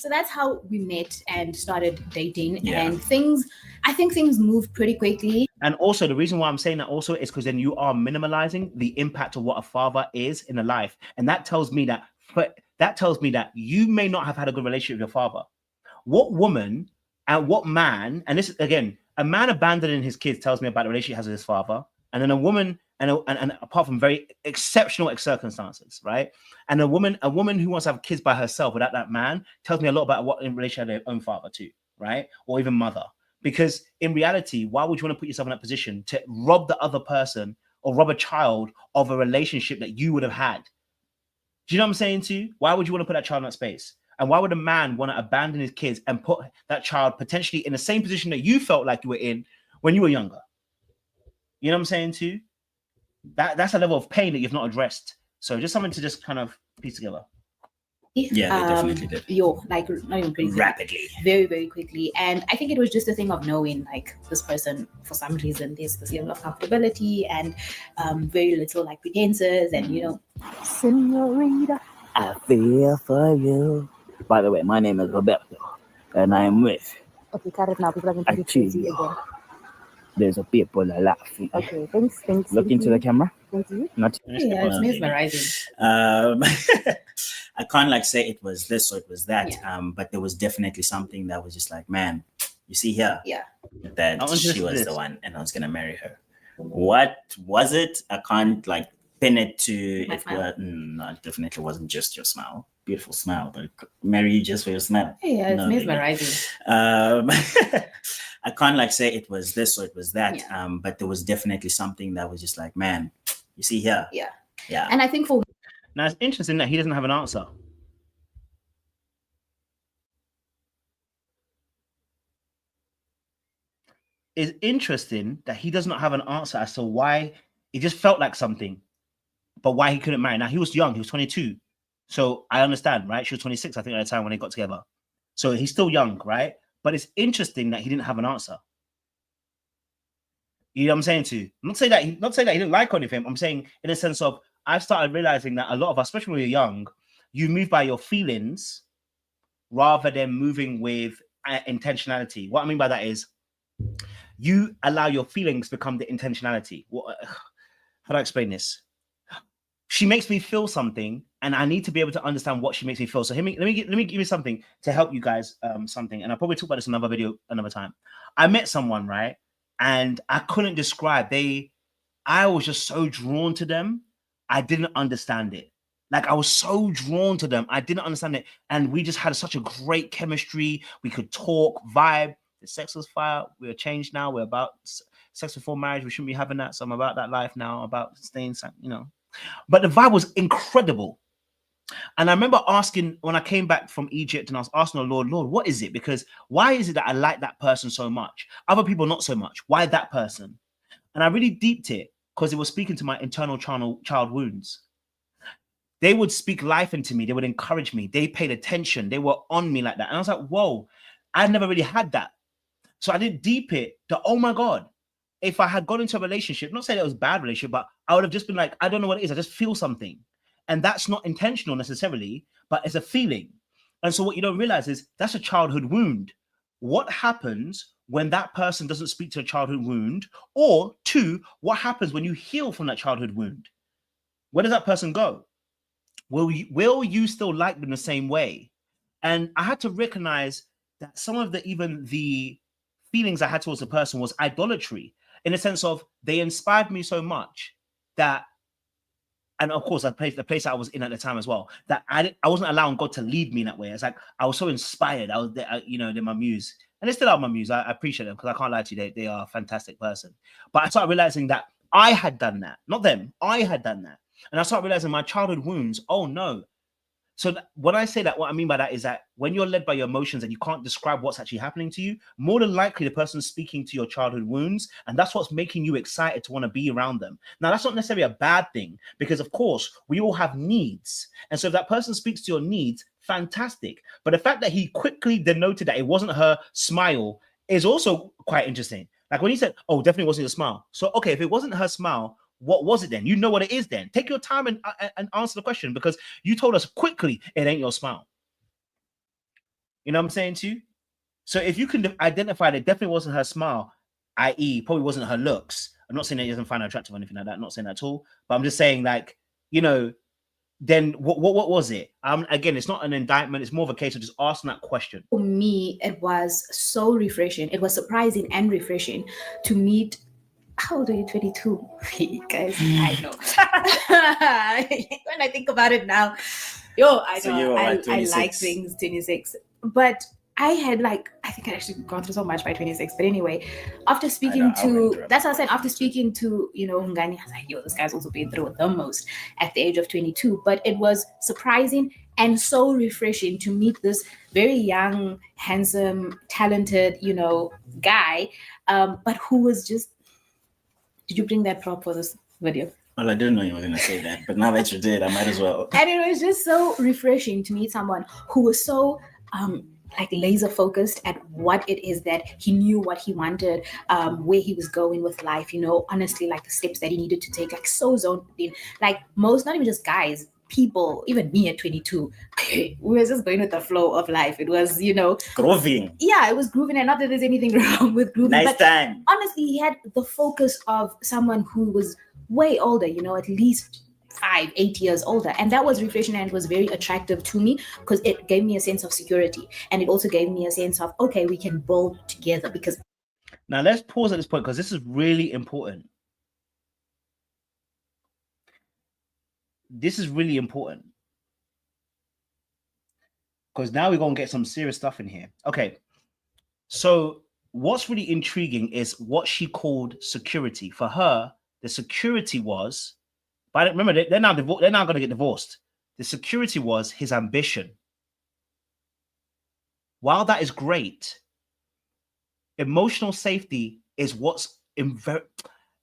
that's how we met and started dating. Yeah. And I think things moved pretty quickly. And also the reason why I'm saying that also is because then you are minimalizing the impact of what a father is in a life. And that tells me that you may not have had a good relationship with your father. What woman and what man, and this again, a man abandoning his kids tells me about the relationship he has with his father. And then a woman, and apart from very exceptional circumstances, right? And a woman who wants to have kids by herself without that man tells me a lot about what in relation to their own father too, right? Or even mother. Because in reality, why would you want to put yourself in that position to rob the other person or rob a child of a relationship that you would have had? Do you know what I'm saying to you? Why would you want to put that child in that space? And why would a man want to abandon his kids and put that child potentially in the same position that you felt like you were in when you were younger? You know what I'm saying to you? That's a level of pain that you've not addressed. So just something to just kind of piece together. Yeah, they definitely did. Like not even pretty Rapidly. Very, very quickly. And I think it was just a thing of knowing like this person, for some reason, there's this level of comfortability and very little like pretenses and, Senorita, I feel for you. By the way, my name is Roberto, and I am with. Okay, cut it now because I'm going to crazy again. There's a people laughing. Okay, thanks. Look into the camera. Thank you. Not. Yeah, it's mesmerizing. I can't like say it was this or it was that. Yeah. But there was definitely something that was just like, man, you see here, Yeah. that she was the one, and I was gonna marry her. What was it? I can't like pin it to My it. smile. No, it definitely wasn't just your smile. Beautiful smile, but marry you just for your smile. Yeah, it's No, baby. mesmerizing. I can't like say it was this or it was that. Yeah. But there was definitely something that was just like, man, you see here. Yeah. Yeah. And I think for Now it's interesting that he doesn't have an answer. It's interesting that he does not have an answer as to why it just felt like something, but why he couldn't marry. Now he was young, he was 22. So I understand, right? She was 26, I think, at the time when they got together. So he's still young, right? But it's interesting that he didn't have an answer. You know what I'm saying to you? Not say that he didn't like anything. I'm saying in a sense of I've started realizing that a lot of us, especially when you're young, you move by your feelings rather than moving with intentionality. What I mean by that is you allow your feelings become the intentionality. How do I explain this? She makes me feel something, and I need to be able to understand what she makes me feel. So let me give you something to help you guys. Something, and I'll probably talk about this in another video another time. I met someone, right, and I couldn't describe. I was just so drawn to them. I didn't understand it. Like I was so drawn to them, I didn't understand it, and we just had such a great chemistry. We could talk, vibe. The sex was fire. We are changed now. We're about sex before marriage. We shouldn't be having that. So I'm about that life now. About staying, But the vibe was incredible. And I remember asking when I came back from Egypt, and I was asking the Lord, what is it? Because why is it that I like that person so much? Other people not so much. Why that person? And I really deeped it because it was speaking to my internal child wounds. They would speak life into me. They would encourage me. They paid attention. They were on me like that. And I was like, whoa, I never really had that. So I didn't deep it to, oh my God, if I had gone into a relationship, not saying it was a bad relationship, but I would have just been like, I don't know what it is. I just feel something. And that's not intentional necessarily, but it's a feeling. And so what you don't realize is that's a childhood wound. What happens when that person doesn't speak to a childhood wound? Or two, what happens when you heal from that childhood wound? Where does that person go? will you still like them the same way? And I had to recognize that some of the feelings I had towards the person was idolatry, in the sense of they inspired me so much that, and of course, the place I was in at the time as well, that I wasn't allowing God to lead me in that way. It's like I was so inspired. I was, they're my muse, and they still are my muse. I appreciate them, because I can't lie to you, they are a fantastic person. But I started realizing that I had done that, not them. I had done that, and I started realizing my childhood wounds. Oh no. So when I say that, what I mean by that is that when you're led by your emotions and you can't describe what's actually happening to you, more than likely the person's speaking to your childhood wounds, and that's what's making you excited to want to be around them. Now, that's not necessarily a bad thing, because of course we all have needs. And so if that person speaks to your needs, fantastic. But the fact that he quickly denoted that it wasn't her smile is also quite interesting. Like when he said, oh, definitely wasn't your smile. So, okay, if it wasn't her smile, what was it then? You know what it is then. Take your time and answer the question, because you told us quickly it ain't your smile. You know what I'm saying to you? So if you can identify that it definitely wasn't her smile, i.e. probably wasn't her looks. I'm not saying that he doesn't find her attractive or anything like that. I'm not saying that at all. But I'm just saying, like, then what was it? Again, it's not an indictment. It's more of a case of just asking that question. For me, it was so refreshing. It was surprising and refreshing to meet. How old are you? 22? Guys, I know. When I think about it now, I know. So I like things 26. But I had I think I actually gone through so much by 26. But anyway, after speaking that's what I said, after speaking to, Ngani, I was like, this guy's also been through the most at the age of 22. But it was surprising and so refreshing to meet this very young, handsome, talented, guy, but who was just. Did you bring that prop for this video? Well, I didn't know you were going to say that, but now that you did, I might as well. And it was just so refreshing to meet someone who was so laser focused at what it is that he knew what he wanted, where he was going with life, honestly, like the steps that he needed to take, so zoned in. Like most, not even just guys, people, even me at 22, we were just going with the flow of life. It was, grooving. Yeah, it was grooving, and not that there's anything wrong with grooving. Nice but time. Honestly, he had the focus of someone who was way older, at least 5-8 years older, and that was refreshing, and it was very attractive to me because it gave me a sense of security, and it also gave me a sense of, okay, we can build together. Because now let's pause at this point, because this is really important. This is really important, because now we're going to get some serious stuff in here. Okay, so what's really intriguing is what she called security. For her, the security was, but remember, they're now going to get divorced. The security was his ambition. While that is great, emotional safety is what's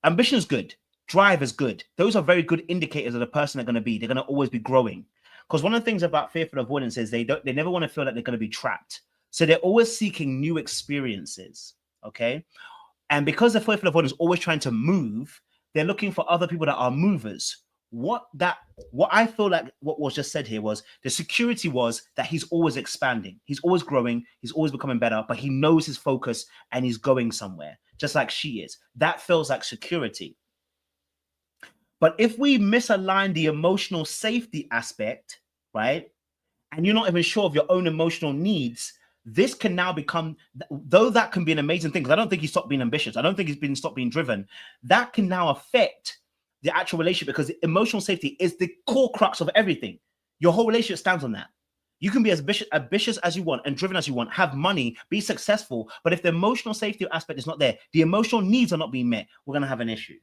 ambition is good. Drive is good. Those are very good indicators of the person they're going to be. They're going to always be growing. Because one of the things about fearful avoidance is they never want to feel like they're going to be trapped. So they're always seeking new experiences. Okay. And because the fearful avoidance is always trying to move, they're looking for other people that are movers. What I feel like what was just said here was the security was that he's always expanding. He's always growing. He's always becoming better, but he knows his focus and he's going somewhere, just like she is. That feels like security. But if we misalign the emotional safety aspect, right, and you're not even sure of your own emotional needs, this can now become, though that can be an amazing thing, because I don't think he stopped being ambitious. I don't think he's stopped being driven. That can now affect the actual relationship, because emotional safety is the core crux of everything. Your whole relationship stands on that. You can be as ambitious as you want and driven as you want, have money, be successful. But if the emotional safety aspect is not there, the emotional needs are not being met, we're going to have an issue.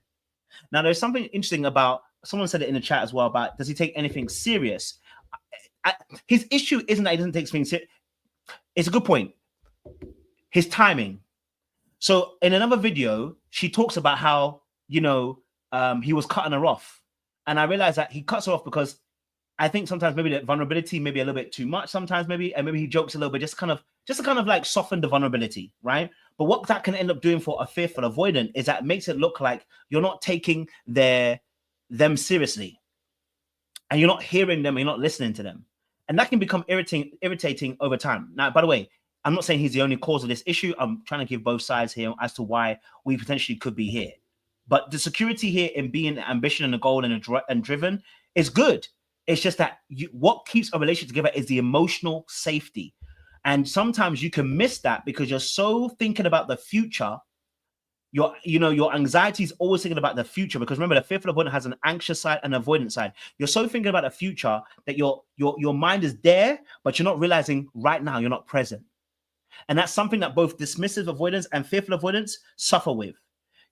Now, there's something interesting about, someone said it in the chat as well, about does he take anything serious? His issue isn't that he doesn't take things serious. It's a good point. His timing. So in another video, she talks about how, he was cutting her off. And I realized that he cuts her off because I think sometimes maybe the vulnerability may be a little bit too much sometimes, maybe, and maybe he jokes a little bit, just to kind of like soften the vulnerability, right? But what that can end up doing for a fearful avoidant is that it makes it look like you're not taking them seriously, and you're not hearing them, and you're not listening to them, and that can become irritating over time. Now, by the way, I'm not saying he's the only cause of this issue. I'm trying to give both sides here as to why we potentially could be here. But the security here in being ambition and a goal and driven is good. It's just that what keeps a relationship together is the emotional safety. And sometimes you can miss that because you're so thinking about the future. Your anxiety is always thinking about the future, because remember, the fearful avoidant has an anxious side and avoidant side. You're so thinking about the future that your mind is there, but you're not realizing right now you're not present. And that's something that both dismissive avoidance and fearful avoidance suffer with.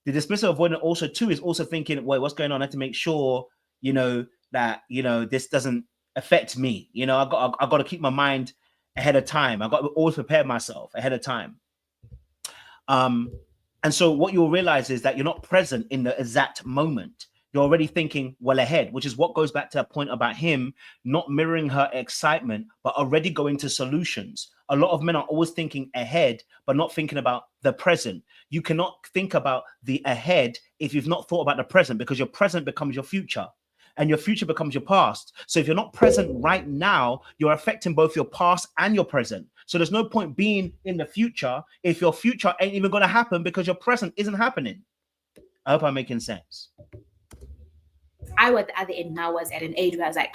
The dismissive avoidant also too is also thinking, wait, what's going on? I have to make sure, that, this doesn't affect me. I got to keep my mind ahead of time. I got to always prepare myself ahead of time. And so what you'll realize is that you're not present in the exact moment. You're already thinking well ahead, which is what goes back to a point about him not mirroring her excitement, but already going to solutions. A lot of men are always thinking ahead, but not thinking about the present. You cannot think about the ahead if you've not thought about the present, because your present becomes your future and your future becomes your past. So if you're not present right now, you're affecting both your past and your present. So there's no point being in the future if your future ain't even going to happen because your present isn't happening. I hope I'm making sense. I was at the other end now, was at an age where I was like,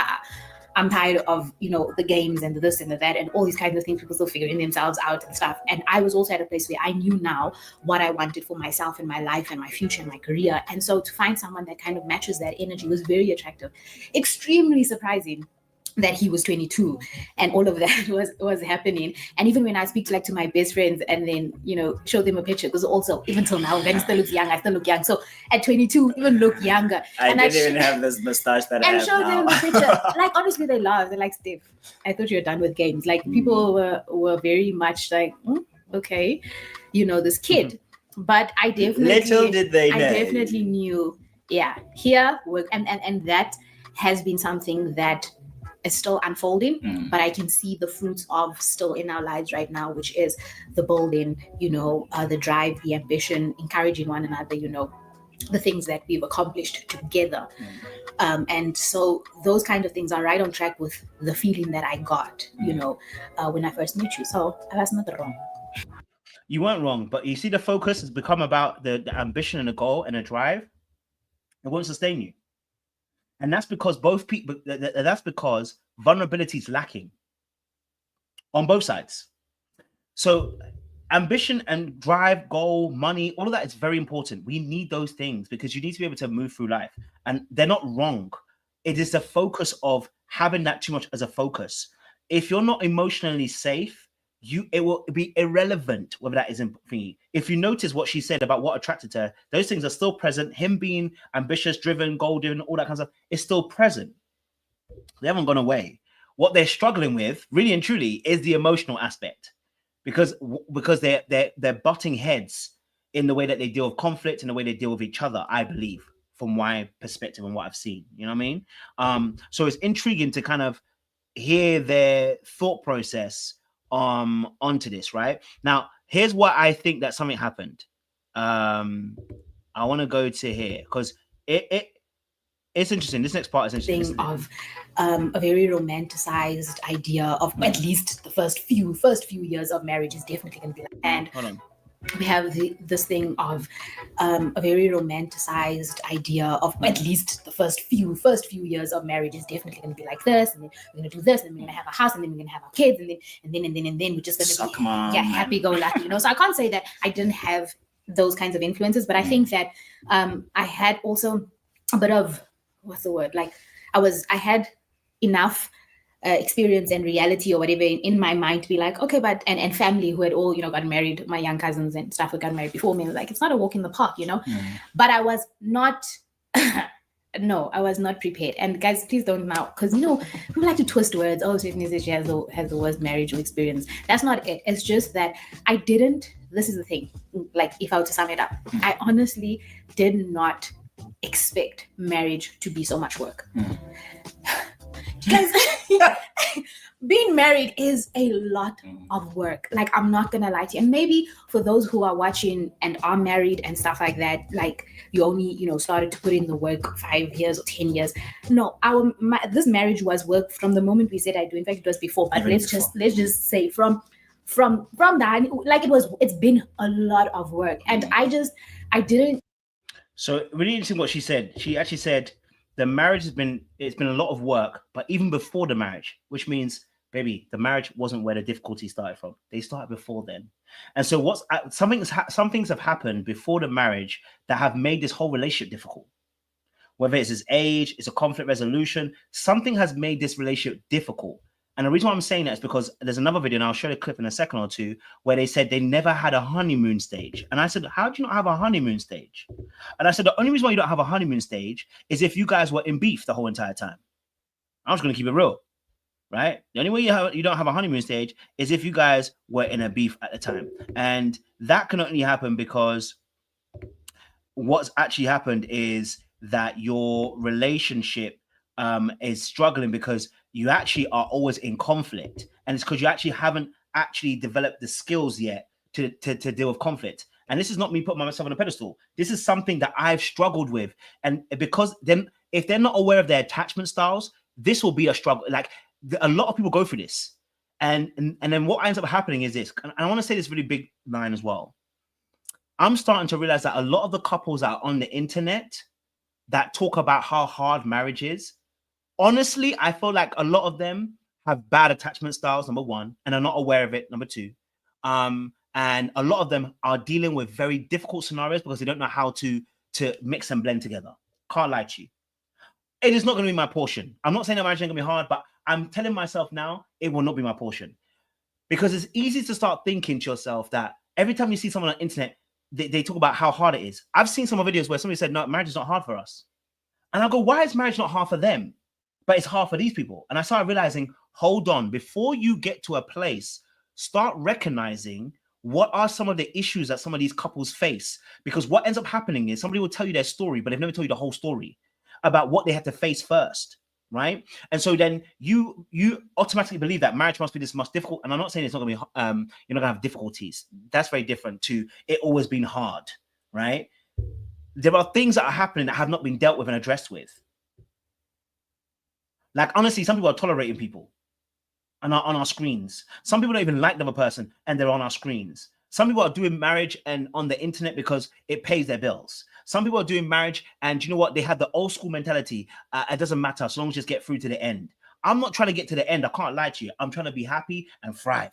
I'm tired of, the games and the this and the that and all these kinds of things, people still figuring themselves out and stuff. And I was also at a place where I knew now what I wanted for myself and my life and my future and my career. And so to find someone that kind of matches that energy was very attractive, extremely surprising that he was 22 and all of that was happening. And even when I speak to my best friends and then show them a picture, because also even till now Ben still looks young, I still look young, so at 22 even look younger. I didn't even have this mustache that I have now. And show them the picture. Honestly, they laugh. They're like, Steph, I thought you were done with games. People were very much like, okay, this kid. But I definitely little did they know. I definitely knew, here work and that has been something that is still unfolding, but I can see the fruits of still in our lives right now, which is the building, the drive, the ambition, encouraging one another, the things that we've accomplished together. And so those kind of things are right on track with the feeling that I got, when I first met you. So I was not wrong. You weren't wrong, but you see the focus has become about the ambition and the goal and the drive. It won't sustain you. And that's because vulnerability is lacking on both sides. So ambition and drive, goal, money, all of that is very important. We need those things because you need to be able to move through life. And they're not wrong. It is the focus of having that too much as a focus. If you're not emotionally safe, it will be irrelevant whether that is for you. If you notice what she said about what attracted her, those things are still present. Him being ambitious, driven, goal-driven, all that kind of stuff is still present. They haven't gone away. What they're struggling with, really and truly, is the emotional aspect, because they're butting heads in the way that they deal with conflict and the way they deal with each other. I believe, from my perspective and what I've seen. You know what I mean? So it's intriguing to kind of hear their thought process onto this. Right now, here's what I think that something happened. I want to go to here because it's interesting. This next part is interesting. Of a very romanticized idea of at least the first few years of marriage is definitely going to be like. And hold on. We have this thing of a very romanticized idea of at least the first few years of marriage is definitely going to be like this, and then we're going to do this, and then we're going to have a house, and then we're going to have our kids, and then we're just going to be happy go lucky, So I can't say that I didn't have those kinds of influences, but I think that I had also a bit of I had enough experience and reality or whatever in my mind to be like, okay, but and family who had all gotten married, my young cousins and stuff who got married before me, like it's not a walk in the park, But I was not I was not prepared. And guys, please don't now, because people like to twist words. Oh, Stephanie says she has the worst marriage experience. That's not it. It's just that I didn't. This is the thing. Like, if I were to sum it up, I honestly did not expect marriage to be so much work. Guys, being married is a lot of work. Like, I'm not gonna lie to you. And maybe for those who are watching and are married and stuff like that, like you only started to put in the work 5 years or 10 years. No, this marriage was work from the moment we said I do. In fact, it was before. But let's just say from that, like it's been a lot of work, and I didn't. So really interesting what she said. She actually said the marriage it's been a lot of work, but even before the marriage, which means, baby, the marriage wasn't where the difficulty started from. They started before then. And so some things have happened before the marriage that have made this whole relationship difficult. Whether it's his age, it's a conflict resolution, something has made this relationship difficult. And the reason why I'm saying that is because there's another video, and I'll show the clip in a second or two, where they said they never had a honeymoon stage. And I said, how do you not have a honeymoon stage? And I said, the only reason why you don't have a honeymoon stage is if you guys were in beef the whole entire time. I'm just going to keep it real, right? The only way you don't have a honeymoon stage is if you guys were in a beef at the time. And that can only happen because what's actually happened is that your relationship is struggling because you actually are always in conflict, and it's because you actually haven't actually developed the skills yet to deal with conflict. And this is not me putting myself on a pedestal. This is something that I've struggled with, and because then if they're not aware of their attachment styles, this will be a struggle. Like a lot of people go through this, and then what ends up happening is this. And I want to say this really big line as well. I'm starting to realize that a lot of the couples that are on the internet that talk about how hard marriage is, honestly, I feel like a lot of them have bad attachment styles, number one, and are not aware of it, number two. And a lot of them are dealing with very difficult scenarios because they don't know how to mix and blend together. Can't lie to you. It is not going to be my portion. I'm not saying that marriage ain't going to be hard, but I'm telling myself now it will not be my portion. Because it's easy to start thinking to yourself that every time you see someone on the internet, they talk about how hard it is. I've seen some videos where somebody said, no, marriage is not hard for us. And I go, why is marriage not hard for them? But it's hard for these people. And I started realizing, hold on, before you get to a place, start recognizing what are some of the issues that some of these couples face. Because what ends up happening is somebody will tell you their story, but they've never told you the whole story about what they had to face first, right? And so then you automatically believe that marriage must be this much difficult. And I'm not saying it's not going to be, you're not going to have difficulties. That's very different to it always being hard, right? There are things that are happening that have not been dealt with and addressed with. Like, honestly, some people are tolerating people and are on our screens. Some people don't even like the other person and they're on our screens. Some people are doing marriage and on the internet because it pays their bills. Some people are doing marriage and you know what? They have the old school mentality. It doesn't matter as long as you just get through to the end. I'm not trying to get to the end. I can't lie to you. I'm trying to be happy and thrive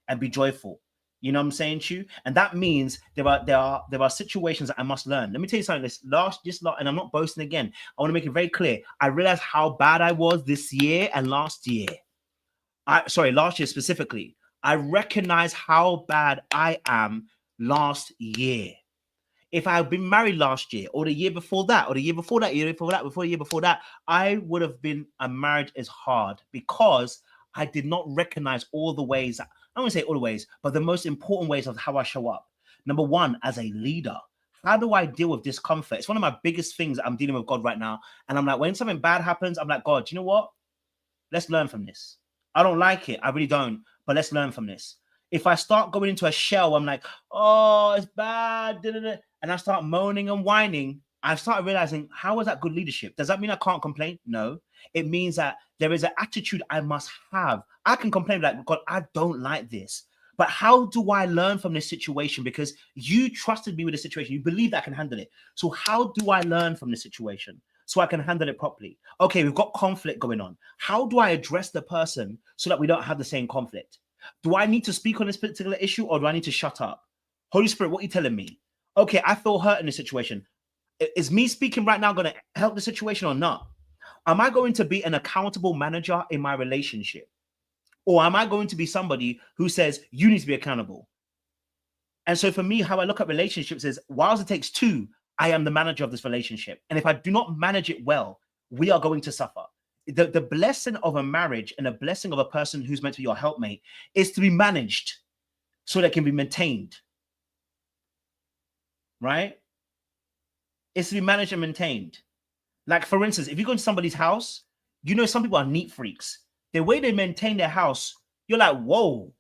and be joyful. You know what I'm saying to you? And that means there are situations that I must learn. Let me tell you something. And I'm not boasting again. I want to make it very clear. I realized how bad I was this year and last year. Last year specifically. I recognize how bad I am last year. If I had been married last year, or the year before that, or the year before that, before the year before that, I would have been a marriage is hard because I did not recognize all the ways that, I don't want to say all the ways, but the most important ways of how I show up. Number one, as a leader, how do I deal with discomfort? It's one of my biggest things that I'm dealing with God right now. And I'm like, when something bad happens, I'm like, God, you know what? Let's learn from this. I don't like it. I really don't. But let's learn from this. If I start going into a shell, I'm like, oh, it's bad. And I start moaning and whining. I started realizing, how is that good leadership? Does that mean I can't complain? No. It means that there is an attitude I must have. I can complain like, God, I don't like this. But how do I learn from this situation? Because you trusted me with the situation. You believe that I can handle it. So how do I learn from this situation so I can handle it properly? Okay, we've got conflict going on. How do I address the person so that we don't have the same conflict? Do I need to speak on this particular issue or do I need to shut up? Holy Spirit, what are you telling me? Okay, I feel hurt in this situation. Is me speaking right now going to help the situation or not? Am I going to be an accountable manager in my relationship? Or am I going to be somebody who says, you need to be accountable? And so for me, how I look at relationships is, whilst it takes two, I am the manager of this relationship. And if I do not manage it well, we are going to suffer. The blessing of a marriage and a blessing of a person who's meant to be your helpmate is to be managed so that it can be maintained. Right? It's to be managed and maintained. Like, for instance, if you go to somebody's house, you know, some people are neat freaks. The way they maintain their house, you're like, whoa,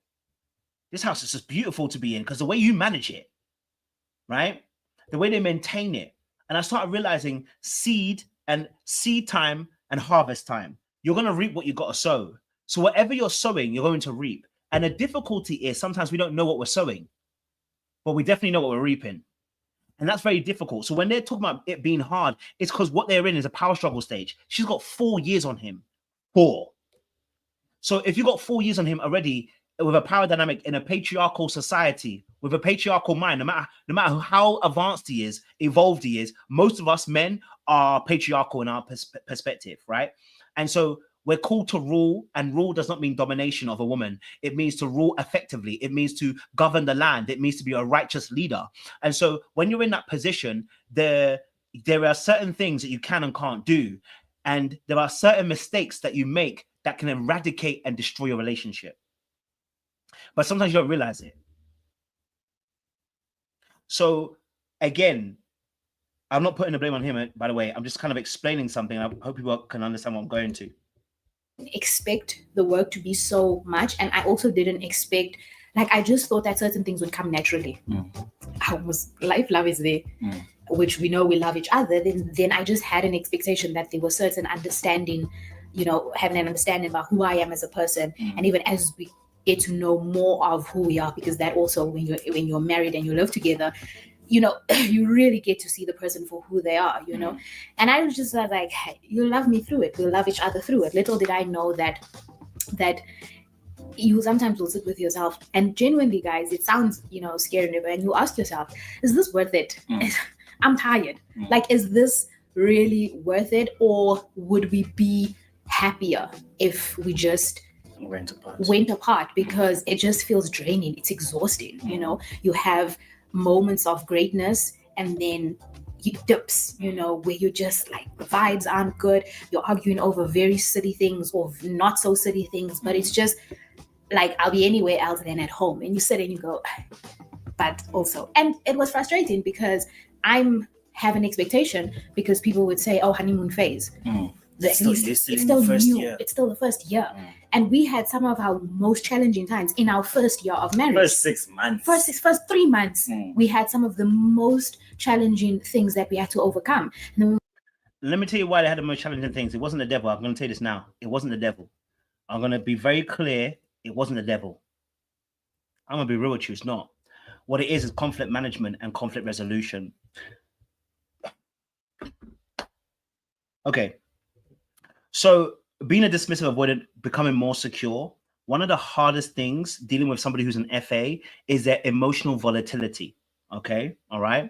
this house is just beautiful to be in because the way you manage it, right? The way they maintain it. And I started realizing seed time and harvest time. You're going to reap what you got to sow. So whatever you're sowing, you're going to reap. And the difficulty is sometimes we don't know what we're sowing, but we definitely know what we're reaping. And that's very difficult. So when they're talking about it being hard, it's because what they're in is a power struggle stage. She's got 4 years on him. 4. So if you got 4 years on him already with a power dynamic in a patriarchal society, with a patriarchal mind, no matter how advanced he is, evolved he is, most of us men are patriarchal in our perspective, right? And so we're called to rule, and rule does not mean domination of a woman. It means to rule effectively. It means to govern the land. It means to be a righteous leader. And so when you're in that position, there are certain things that you can and can't do. And there are certain mistakes that you make that can eradicate and destroy your relationship. But sometimes you don't realize it. So again, I'm not putting the blame on him, by the way. I'm just kind of explaining something. I hope people can understand what I'm going to. Expect the work to be so much, and I also didn't expect, like, I just thought that certain things would come naturally. Love is there, which we know we love each other. Then I just had an expectation that there was certain understanding, having an understanding about who I am as a person, and even as we get to know more of who we are, because that also, when you're married and you live together, you really get to see the person for who they are, And I was just like, hey, you love me through it. We'll love each other through it. Little did I know that you sometimes will sit with yourself, and genuinely, guys, it sounds, scary, and you ask yourself, is this worth it? I'm tired. Like, is this really worth it? Or would we be happier if we just went apart? Because it just feels draining. It's exhausting. You have moments of greatness, and then you dips, where you're just like, the vibes aren't good. You're arguing over very silly things or not so silly things, but it's just like, I'll be anywhere else than at home. And you sit and you go, but also, and it was frustrating because I'm have an expectation, because people would say, oh, honeymoon phase. It's still new. It's still the first year. And we had some of our most challenging times in our first year of marriage. First 6 months. First 3 months. We had some of the most challenging things that we had to overcome. Let me tell you why they had the most challenging things. It wasn't the devil. I'm going to tell you this now. It wasn't the devil. I'm going to be very clear. It wasn't the devil. I'm going to be real with you. It's not. What it is conflict management and conflict resolution. Okay. So being a dismissive avoidant, becoming more secure, one of the hardest things dealing with somebody who's an FA is their emotional volatility. Okay. All right.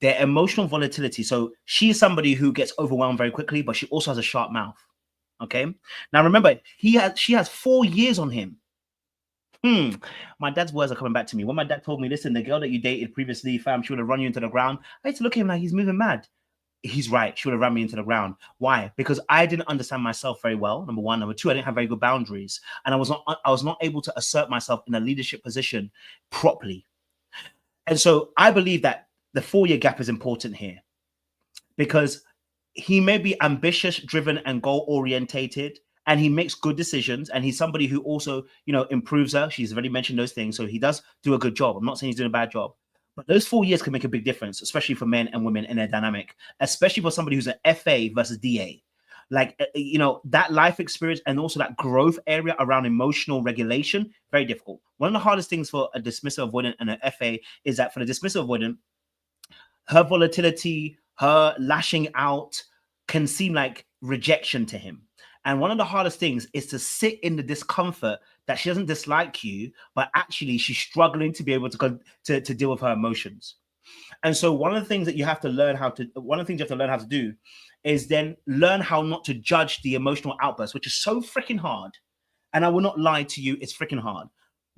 Their emotional volatility. So she's somebody who gets overwhelmed very quickly, but she also has a sharp mouth. Okay. Now remember, she has 4 years on him. My dad's words are coming back to me. When my dad told me, listen, the girl that you dated previously, fam, she would have run you into the ground. I used to look at him like he's moving mad. He's right. She would have run me into the ground. Why? Because I didn't understand myself very well. Number one. Number two, I didn't have very good boundaries. And I was not able to assert myself in a leadership position properly. And so I believe that the 4-year gap is important here, because he may be ambitious, driven, and goal orientated, and he makes good decisions. And he's somebody who also, improves her. She's already mentioned those things. So he does do a good job. I'm not saying he's doing a bad job. But those 4 years can make a big difference, especially for men and women in their dynamic, especially for somebody who's an FA versus DA. Like, that life experience and also that growth area around emotional regulation, very difficult. One of the hardest things for a dismissive avoidant and an FA is that for the dismissive avoidant, her volatility, her lashing out can seem like rejection to him. And one of the hardest things is to sit in the discomfort that she doesn't dislike you, but actually she's struggling to be able to deal with her emotions. And so one of the things that you have to learn how to do is then learn how not to judge the emotional outburst, which is so freaking hard. And I will not lie to you, it's freaking hard,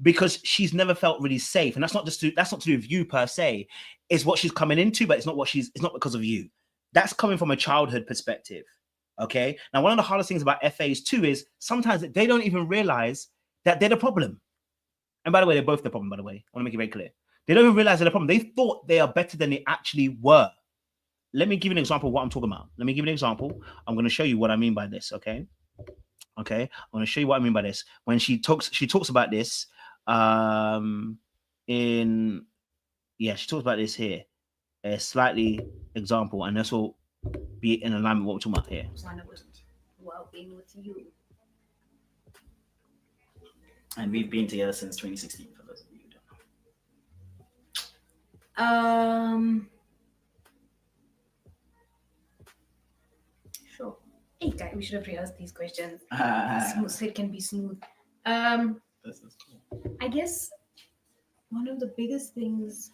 because she's never felt really safe. And that's not to do with you per se. It's what she's coming into, but it's not because of you. That's coming from a childhood perspective. Okay. Now, one of the hardest things about FAs too is sometimes they don't even realize that they're the problem. And by the way, they're both the problem, by the way. I want to make it very clear. They don't even realize they're the problem. They thought they are better than they actually were. Let me give you an example of what I'm talking about. Let me give you an example. I'm going to show you what I mean by this. Okay. Okay. I'm going to show you what I mean by this. When she talks about this, she talks about this here. A slightly example, and this will be in alignment with what we're talking about here. Well, being with you. And we've been together since 2016, for those of you who don't know. Hey, guys, we should have rehearsed these questions so it can be smooth. This is cool. I guess one of the biggest things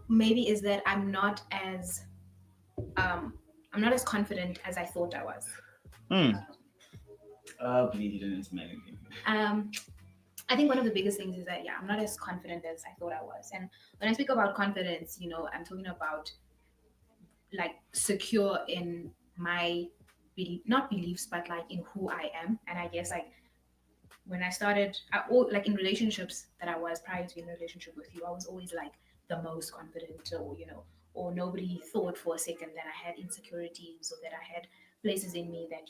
maybe is that I'm not as confident as I thought I was. Please, you didn't smell anything. I think one of the biggest things is that I'm not as confident as I thought I was. And when I speak about confidence, I'm talking about like secure in my not beliefs, but like in who I am. And I guess like when I started, like in relationships that I was prior to being in a relationship with you, I was always like the most confident, or nobody thought for a second that I had insecurities or that I had places in me that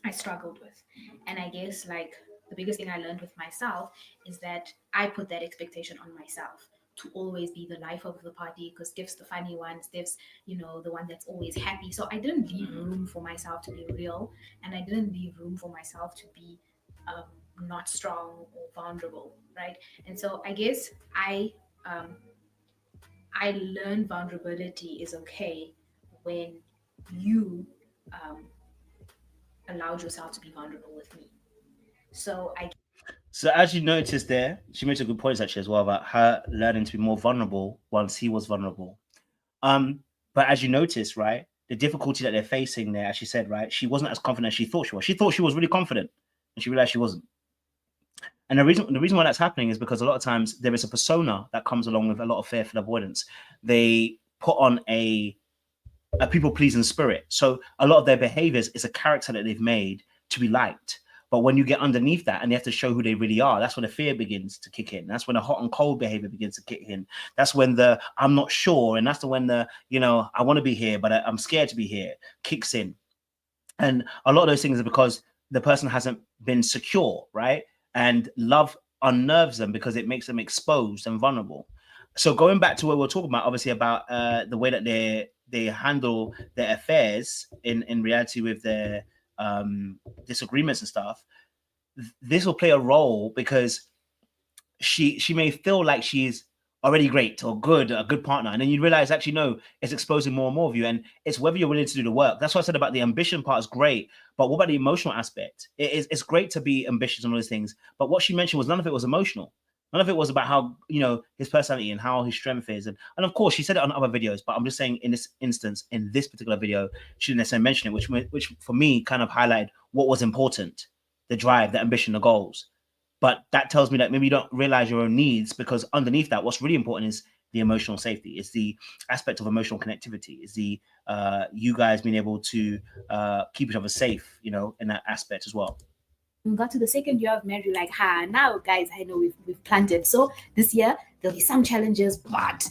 I struggled with. And I guess like the biggest thing I learned with myself is that I put that expectation on myself to always be the life of the party, because Dev's the funny one, Dev's the one that's always happy. So I didn't leave room for myself to be real, and I didn't leave room for myself to be not strong or vulnerable, right? And so I guess I learned vulnerability is okay when you allowed yourself to be vulnerable with me. So as you noticed there, she made some good points actually as well about her learning to be more vulnerable once he was vulnerable. But as you noticed, right, the difficulty that they're facing there, as she said, right, she wasn't as confident as she thought she was. She thought she was really confident, and she realized she wasn't. And the reason why that's happening is because a lot of times there is a persona that comes along with a lot of fearful avoidance. They put on a people-pleasing spirit. So a lot of their behaviors is a character that they've made to be liked. But when you get underneath that and you have to show who they really are, that's when the fear begins to kick in. That's when the hot and cold behavior begins to kick in. That's when the I'm not sure, and that's when the I want to be here, but I'm scared to be here kicks in. And a lot of those things are because the person hasn't been secure, right? And love unnerves them because it makes them exposed and vulnerable. So going back to what we're talking about, obviously about the way that they handle their affairs in reality with their disagreements and stuff, this will play a role because she may feel like she's already great or good, a good partner, and then you realize actually no, it's exposing more and more of you, and it's whether you're willing to do the work. That's what I said about the ambition part is great, but what about the emotional aspect? It's great to be ambitious and all those things, but what she mentioned was none of it was emotional. None of it was about how his personality and how his strength is, and of course she said it on other videos. But I'm just saying in this instance, in this particular video, she didn't necessarily mention it, which for me kind of highlighted what was important: the drive, the ambition, the goals. But that tells me that maybe you don't realize your own needs, because underneath that, what's really important is the emotional safety. It's the aspect of emotional connectivity. It's the you guys being able to keep each other safe, in that aspect as well. We got to the second year of marriage, like, now guys, I know we've planted. So this year there'll be some challenges, but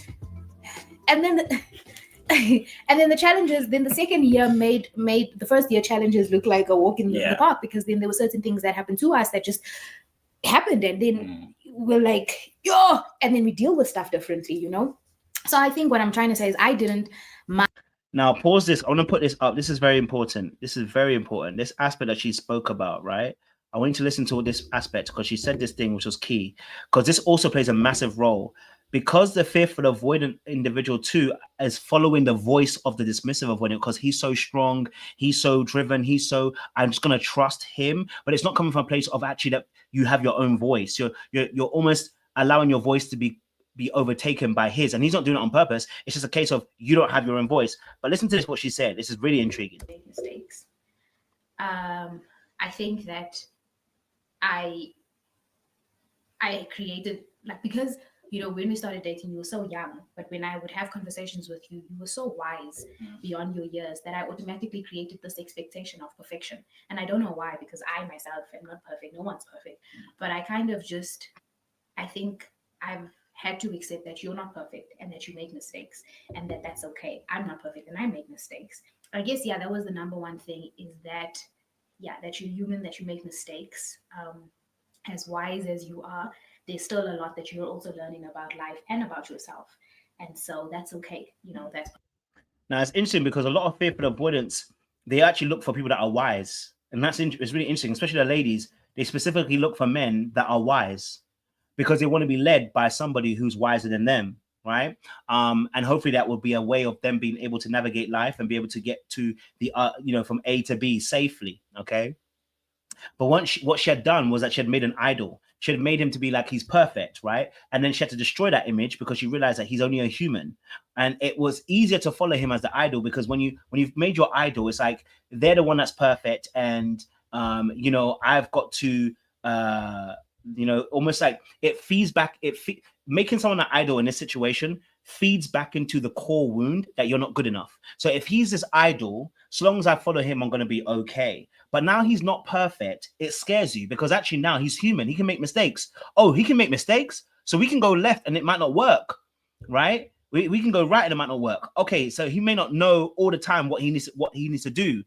and then the challenges, then the second year made the first year challenges look like a walk in the park, because then there were certain things that happened to us that just happened, and then we're like, and then we deal with stuff differently, So I think what I'm trying to say is I didn't Now pause this. I want to put this up. This is very important. This aspect that she spoke about, right? I want you to listen to this aspect, because she said this thing which was key, because this also plays a massive role. Because the fearful avoidant individual too is following the voice of the dismissive avoidant, because he's so strong, he's so driven, I'm just gonna trust him. But it's not coming from a place of actually that you have your own voice. You're almost allowing your voice to be overtaken by his, and he's not doing it on purpose. It's just a case of you don't have your own voice. But listen to this, what she said. This is really intriguing. Mistakes. I think that I created, like, because when we started dating, you were so young, but when I would have conversations with you, you were so wise beyond your years that I automatically created this expectation of perfection. And I don't know why, because I myself am not perfect. No one's perfect. But I kind of I think I've had to accept that you're not perfect and that you make mistakes, and that's okay. I'm not perfect and I make mistakes. I guess, that was the number one thing, is that, that you're human, that you make mistakes. As wise as you are, there's still a lot that you're also learning about life and about yourself. And so that's okay. That's. Now it's interesting because a lot of fearful avoidance, they actually look for people that are wise. And it's really interesting, especially the ladies. They specifically look for men that are wise, because they want to be led by somebody who's wiser than them. right? And hopefully that will be a way of them being able to navigate life and be able to get to the from A to B safely. Okay. But what she had done was that she had made an idol. She had made him to be like he's perfect, right? And then she had to destroy that image because she realized that he's only a human. And it was easier to follow him as the idol because when you've made your idol, it's like they're the one that's perfect, and I've got to almost like it feeds back. Making someone an idol in this situation feeds back into the core wound that you're not good enough. So if he's this idol, so long as I follow him, I'm going to be okay. But now he's not perfect. It scares you because actually now he's human. He can make mistakes. Oh, he can make mistakes. So we can go left and it might not work, right? We can go right and it might not work. Okay, so he may not know all the time what he needs to do.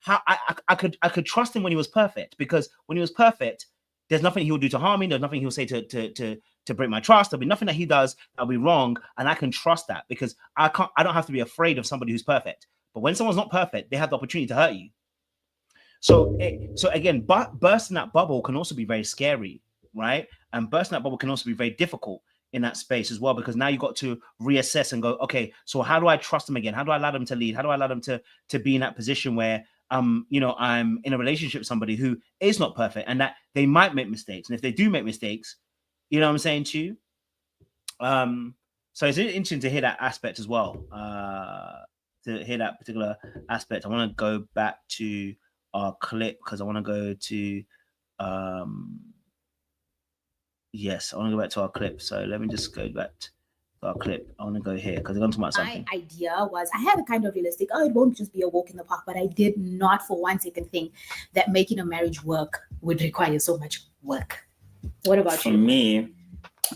How I could trust him when he was perfect, because when he was perfect, there's nothing he will do to harm me. There's nothing he'll say to break my trust. There'll be nothing that he does that'll be wrong, and I can trust that because I don't have to be afraid of somebody who's perfect. But when someone's not perfect, they have the opportunity to hurt you. So again, bursting that bubble can also be very scary, right? And bursting that bubble can also be very difficult in that space as well, because now you've got to reassess and go, okay, so how do I trust them again? How do I allow them to lead? How do I allow them to be in that position where I'm in a relationship with somebody who is not perfect and that they might make mistakes. And if they do make mistakes, you know what I'm saying to you? So it's interesting to hear that aspect as well. To hear that particular aspect. I want to go back to our clip because I want to go to yes, I want to go back to our clip. So let me just go back to our clip. I want to go here because I'm going to talk about something. My idea was I had a kind of realistic, it won't just be a walk in the park, but I did not for one second think that making a marriage work would require so much work. What about you? For me,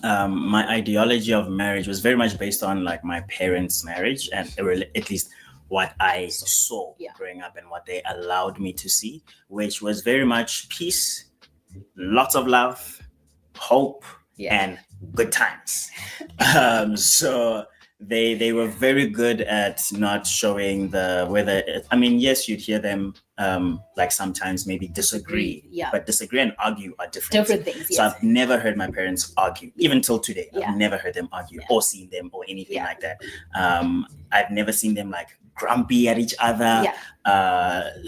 my ideology of marriage was very much based on like my parents' marriage, and at least what I saw growing up and what they allowed me to see, which was very much peace, lots of love, hope, and good times. So they were very good at not showing yes, you'd hear them like sometimes maybe disagree, but disagree and argue are different things. Yes. So I've never heard my parents argue, even till today. I've never heard them argue or seen them or anything like that. I've never seen them like grumpy at each other.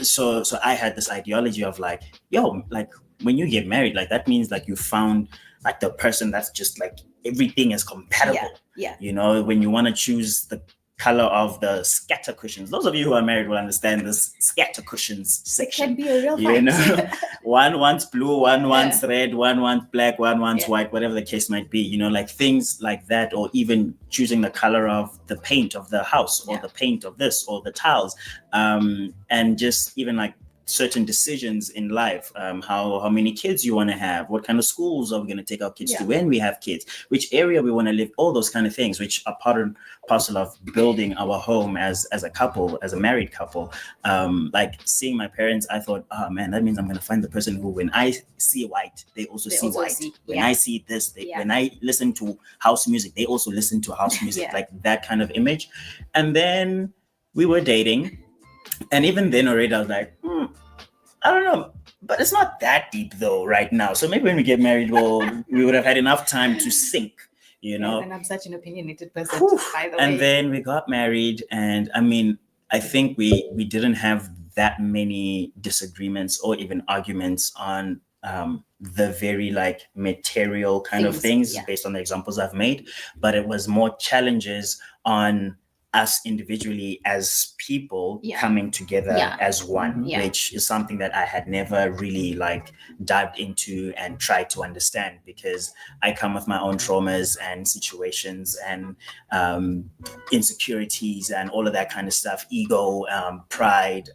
So I had this ideology of like, like when you get married, like that means like you found like the person that's just like everything is compatible. When you want to choose the color of the scatter cushions, those of you who are married will understand this scatter cushions section. It can be a real fight. One wants blue, one wants red, one wants black, one wants white, whatever the case might be, like things like that, or even choosing the color of the paint of the house or the paint of this or the tiles, and just even like certain decisions in life, how many kids you want to have, what kind of schools are we going to take our kids to when we have kids, which area we want to live, all those kind of things, which are part and parcel of building our home as a couple, as a married couple. Like seeing my parents, I thought, oh man, that means I'm going to find the person who, when I see white, they also see white. When I see this, when I listen to house music, they also listen to house music, like that kind of image. And then we were dating. And even then already I was like, I don't know, but it's not that deep though right now. So maybe when we get married, we would have had enough time to think, And I'm such an opinionated person, by the way. And then we got married, and I mean, I think we didn't have that many disagreements or even arguments on the very like material kind of things based on the examples I've made, but it was more challenges on us individually as people coming together as one, which is something that I had never really like dived into and tried to understand, because I come with my own traumas and situations and insecurities and all of that kind of stuff, ego, pride,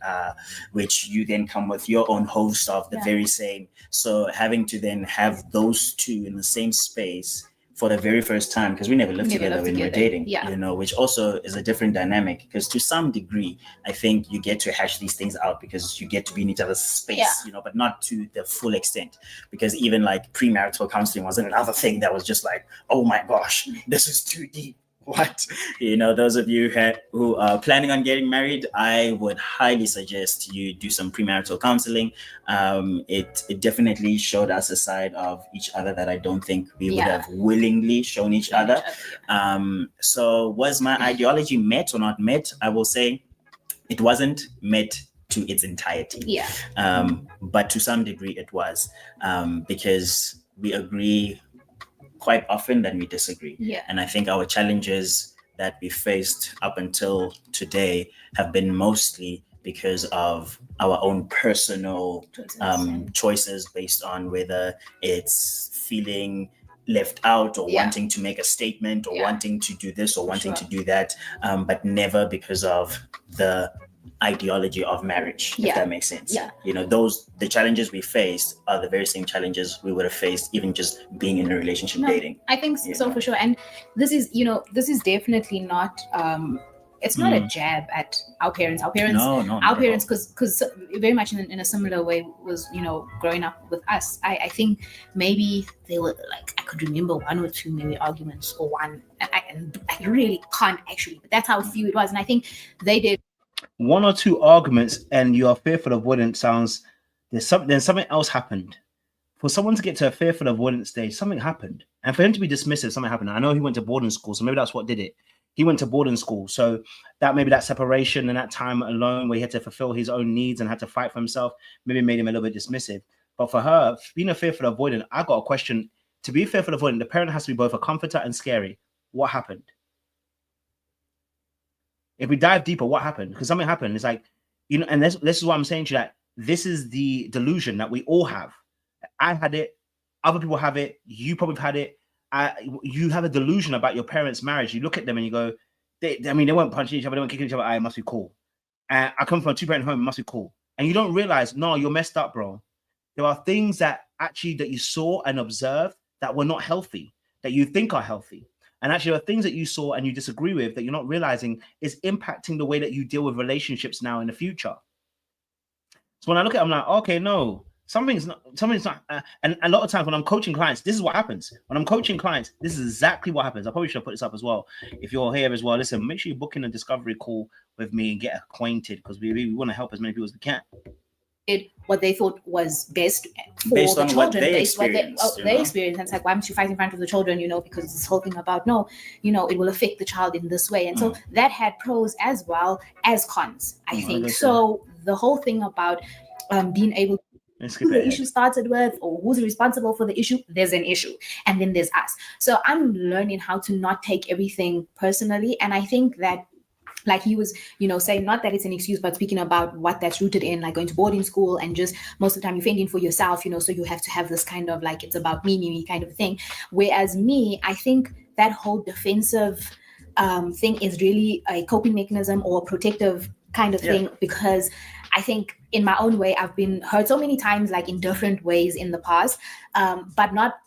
which you then come with your own host of the very same. So having to then have those two in the same space for the very first time, because we never lived together when we were dating, which also is a different dynamic, because to some degree, I think you get to hash these things out because you get to be in each other's space, but not to the full extent, because even like premarital counseling was another thing that was just like, oh my gosh, this is too deep. what, those of you who are planning on getting married, I would highly suggest you do some premarital counseling. It definitely showed us a side of each other that I don't think we would have willingly shown each other. So was my ideology met or not met? I will say it wasn't met to its entirety. But to some degree it was, because we agree quite often than we disagree. And I think our challenges that we faced up until today have been mostly because of our own personal choices based on whether it's feeling left out or wanting to make a statement or wanting to do this or wanting to do that, but never because of the ideology of marriage, if that makes sense. The challenges we faced are the very same challenges we would have faced even just being in a relationship dating. I think so, for sure. And this is definitely not it's not a jab at our parents. Our parents, because very much in a similar way was, growing up with us. I think maybe they were like, I could remember one or two maybe arguments or one. I really can't actually, but that's how few it was. And I think they did one or two arguments, and you are fearful avoidant. Sounds then something else happened. For someone to get to a fearful avoidant stage, something happened, and for him to be dismissive, something happened. I know he went to boarding school, so maybe that's what did it. He went to boarding school, so that maybe that separation and that time alone where he had to fulfill his own needs and had to fight for himself maybe made him a little bit dismissive. But for her, being a fearful avoidant, I got a question. To be fearful avoidant, the parent has to be both a comforter and scary. What happened? If we dive deeper, what happened? Because something happened. It's like, and this is what I'm saying to you, that this is the delusion that we all have. I had it. Other people have it. You probably had it. You have a delusion about your parents' marriage. You look at them and you go, they weren't punching each other. They weren't kicking each other. It must be cool. I come from a two-parent home. It must be cool. And you don't realize, no, you're messed up, bro. There are things that you saw and observed that were not healthy, that you think are healthy. And actually, there are things that you saw and you disagree with that you're not realizing is impacting the way that you deal with relationships now in the future. So when I look at it, I'm like, okay, no, something's not. And a lot of times when I'm coaching clients, this is what happens. When I'm coaching clients, this is exactly what happens. I probably should have put this up as well. If you're here as well, listen, make sure you book in a discovery call with me and get acquainted, because we want to help as many people as we can. What they thought was best for based the on children, what they experienced. They experience. And it's like, why must you fight in front of the children? Because this whole thing about it will affect the child in this way. And so that had pros as well as cons, I think. So the whole thing about being able to who the issue started with or who's responsible for the issue, there's an issue. And then there's us. So I'm learning how to not take everything personally. And I think that, like he was, saying, not that it's an excuse, but speaking about what that's rooted in, like going to boarding school and just most of the time you're fending for yourself, so you have to have this kind of like, it's about me kind of thing. Whereas me, I think that whole defensive thing is really a coping mechanism or a protective kind of thing, because I think in my own way, I've been hurt so many times, like in different ways in the past, but not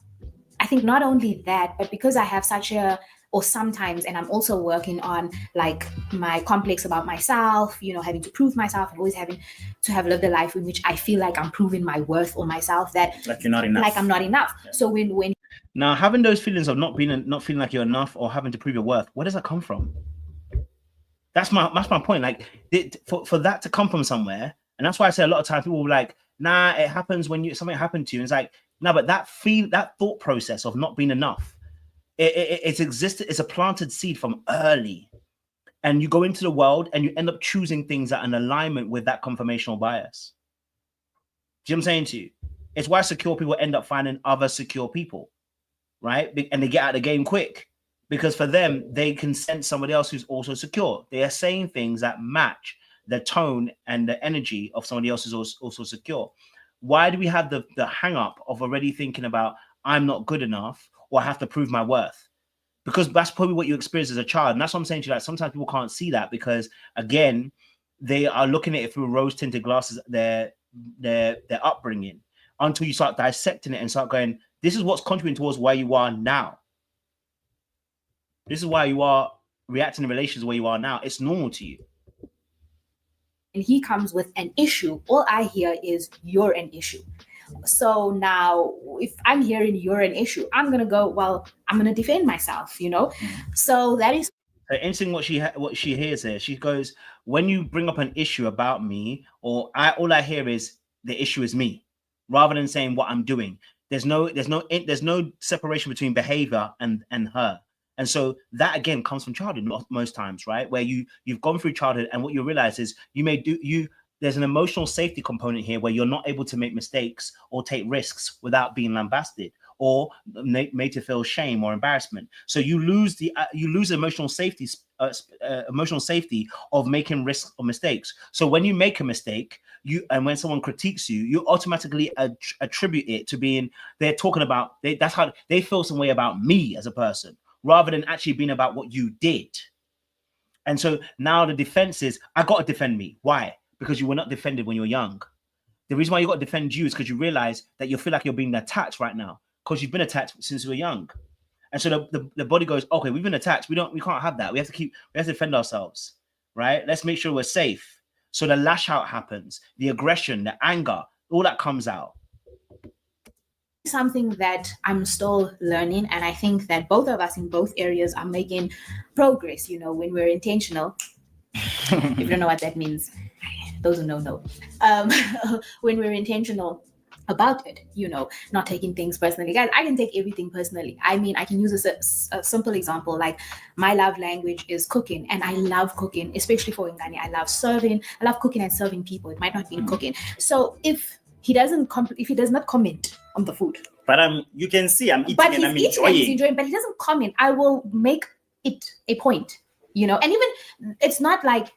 only that, but because I have or sometimes, and I'm also working on like my complex about myself, having to prove myself and always having to have lived a life in which I feel like I'm proving my worth or myself, that like you're not enough. Like I'm not enough. Yeah. So when now having those feelings of not feeling like you're enough or having to prove your worth, where does that come from? That's my point. Like for that to come from somewhere, and that's why I say a lot of times people will be like, nah, it happens when something happened to you. And it's like, no, but that thought process of not being enough, it's existed. It's a planted seed from early, and you go into the world and you end up choosing things that are in alignment with that confirmational bias. Do you know what I'm saying to you? It's why secure people end up finding other secure people, right? And they get out of the game quick, because for them, they can sense somebody else who's also secure. They are saying things that match the tone and the energy of somebody else who's also secure. Why do we have the hang up of already thinking about I'm not good enough or I have to prove my worth? Because that's probably what you experienced as a child. And that's what I'm saying to you. Like, sometimes people can't see that because, again, they are looking at it through rose-tinted glasses, their upbringing, until you start dissecting it and start going, this is what's contributing towards where you are now. This is why you are reacting in relations where you are now. It's normal to you. And he comes with an issue. All I hear is you're an issue. So now if I'm hearing you're an issue, I'm going to go, well, I'm going to defend myself, you know? So that is interesting what she hears there. She goes, when you bring up an issue about me, or all I hear is the issue is me, rather than saying what I'm doing. There's no separation between behavior and her. And so that again comes from childhood most times, right? Where you've gone through childhood, and what you realize is there's an emotional safety component here where you're not able to make mistakes or take risks without being lambasted or made to feel shame or embarrassment. So you lose emotional safety of making risks or mistakes. So when you make a mistake, when someone critiques you, you automatically attribute it to being they're talking about that's how they feel some way about me as a person, rather than actually being about what you did. And so now the defense is, I got to defend me. Why? Because you were not defended when you were young. The reason why you got to defend you is because you realize that you feel like you're being attacked right now, because you've been attacked since you were young. And so the body goes, okay, we've been attacked. We can't have that. We have to defend ourselves, right? Let's make sure we're safe. So the lash out happens, the aggression, the anger, all that comes out. Something that I'm still learning, and I think that both of us in both areas are making progress, you know, when we're intentional. If you don't know what that means, those who know. When we're intentional about it, you know, not taking things personally. Guys, I can take everything personally. I mean, I can use a simple example, like my love language is cooking, and I love cooking, especially for Ngani. I love cooking and serving people. It might not be cooking. So if he does not comment on the food, but you can see I'm eating, but and I'm he's enjoying, but he doesn't comment, I will make it a point, you know. And even it's not like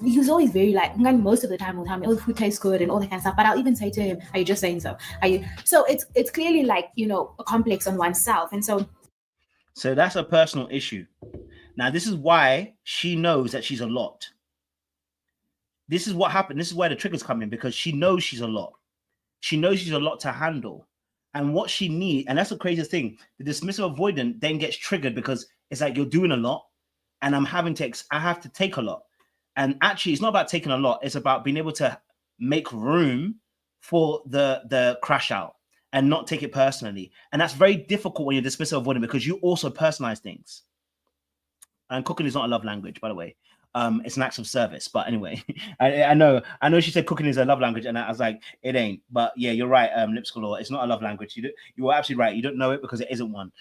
he was always very like, most of the time will tell me, oh, food tastes good and all that kind of stuff. But I'll even say to him, are you just saying so? So it's clearly like, you know, a complex on oneself. And so that's a personal issue. Now, this is why she knows that she's a lot. This is what happened. This is where the triggers come in, because she knows she's a lot. She knows she's a lot to handle. And what she needs, and that's the craziest thing, the dismissive avoidant then gets triggered because it's like, you're doing a lot and I have to take a lot. And actually, it's not about taking a lot. It's about being able to make room for the crash out and not take it personally. And that's very difficult when you're dismissive avoidant, because you also personalize things. And cooking is not a love language, by the way. It's an act of service. But anyway, I know she said cooking is a love language, and I was like, it ain't. But yeah, you're right, Lipscolaw. It's not a love language. You are absolutely right. You don't know it because it isn't one.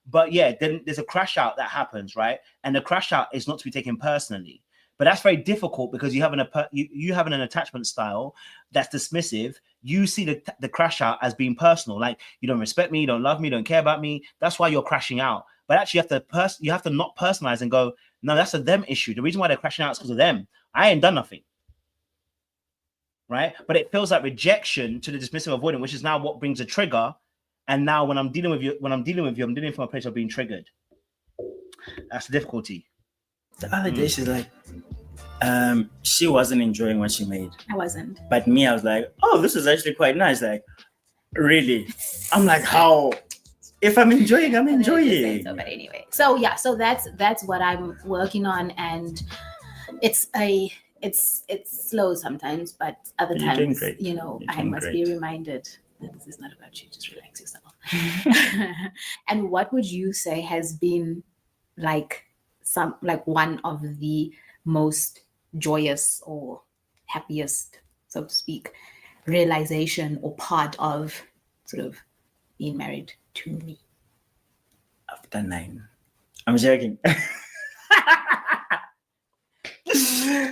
But yeah, then there's a crash out that happens, right? And the crash out is not to be taken personally. But that's very difficult because you having an attachment style that's dismissive. You see the crash out as being personal, like you don't respect me, you don't love me, you don't care about me. That's why you're crashing out. But actually, you have to not personalize and go, no, that's a them issue. The reason why they're crashing out is because of them. I ain't done nothing, right? But it feels like rejection to the dismissive avoidant, which is now what brings a trigger. And now when I'm dealing with you, I'm dealing from a place of being triggered. That's the difficulty. The other day, she's like, she wasn't enjoying what she made. I wasn't. But me, I was like, oh, this is actually quite nice. Like, really? I'm like, how? If I'm enjoying, I'm enjoying. So, but anyway, so that's what I'm working on, and it's slow sometimes, but other times, you know, I must be reminded that this is not about you. Just relax yourself. And what would you say has been like one of the most joyous or happiest, so to speak, realization or part of sort of being married to me? After 9. I'm joking.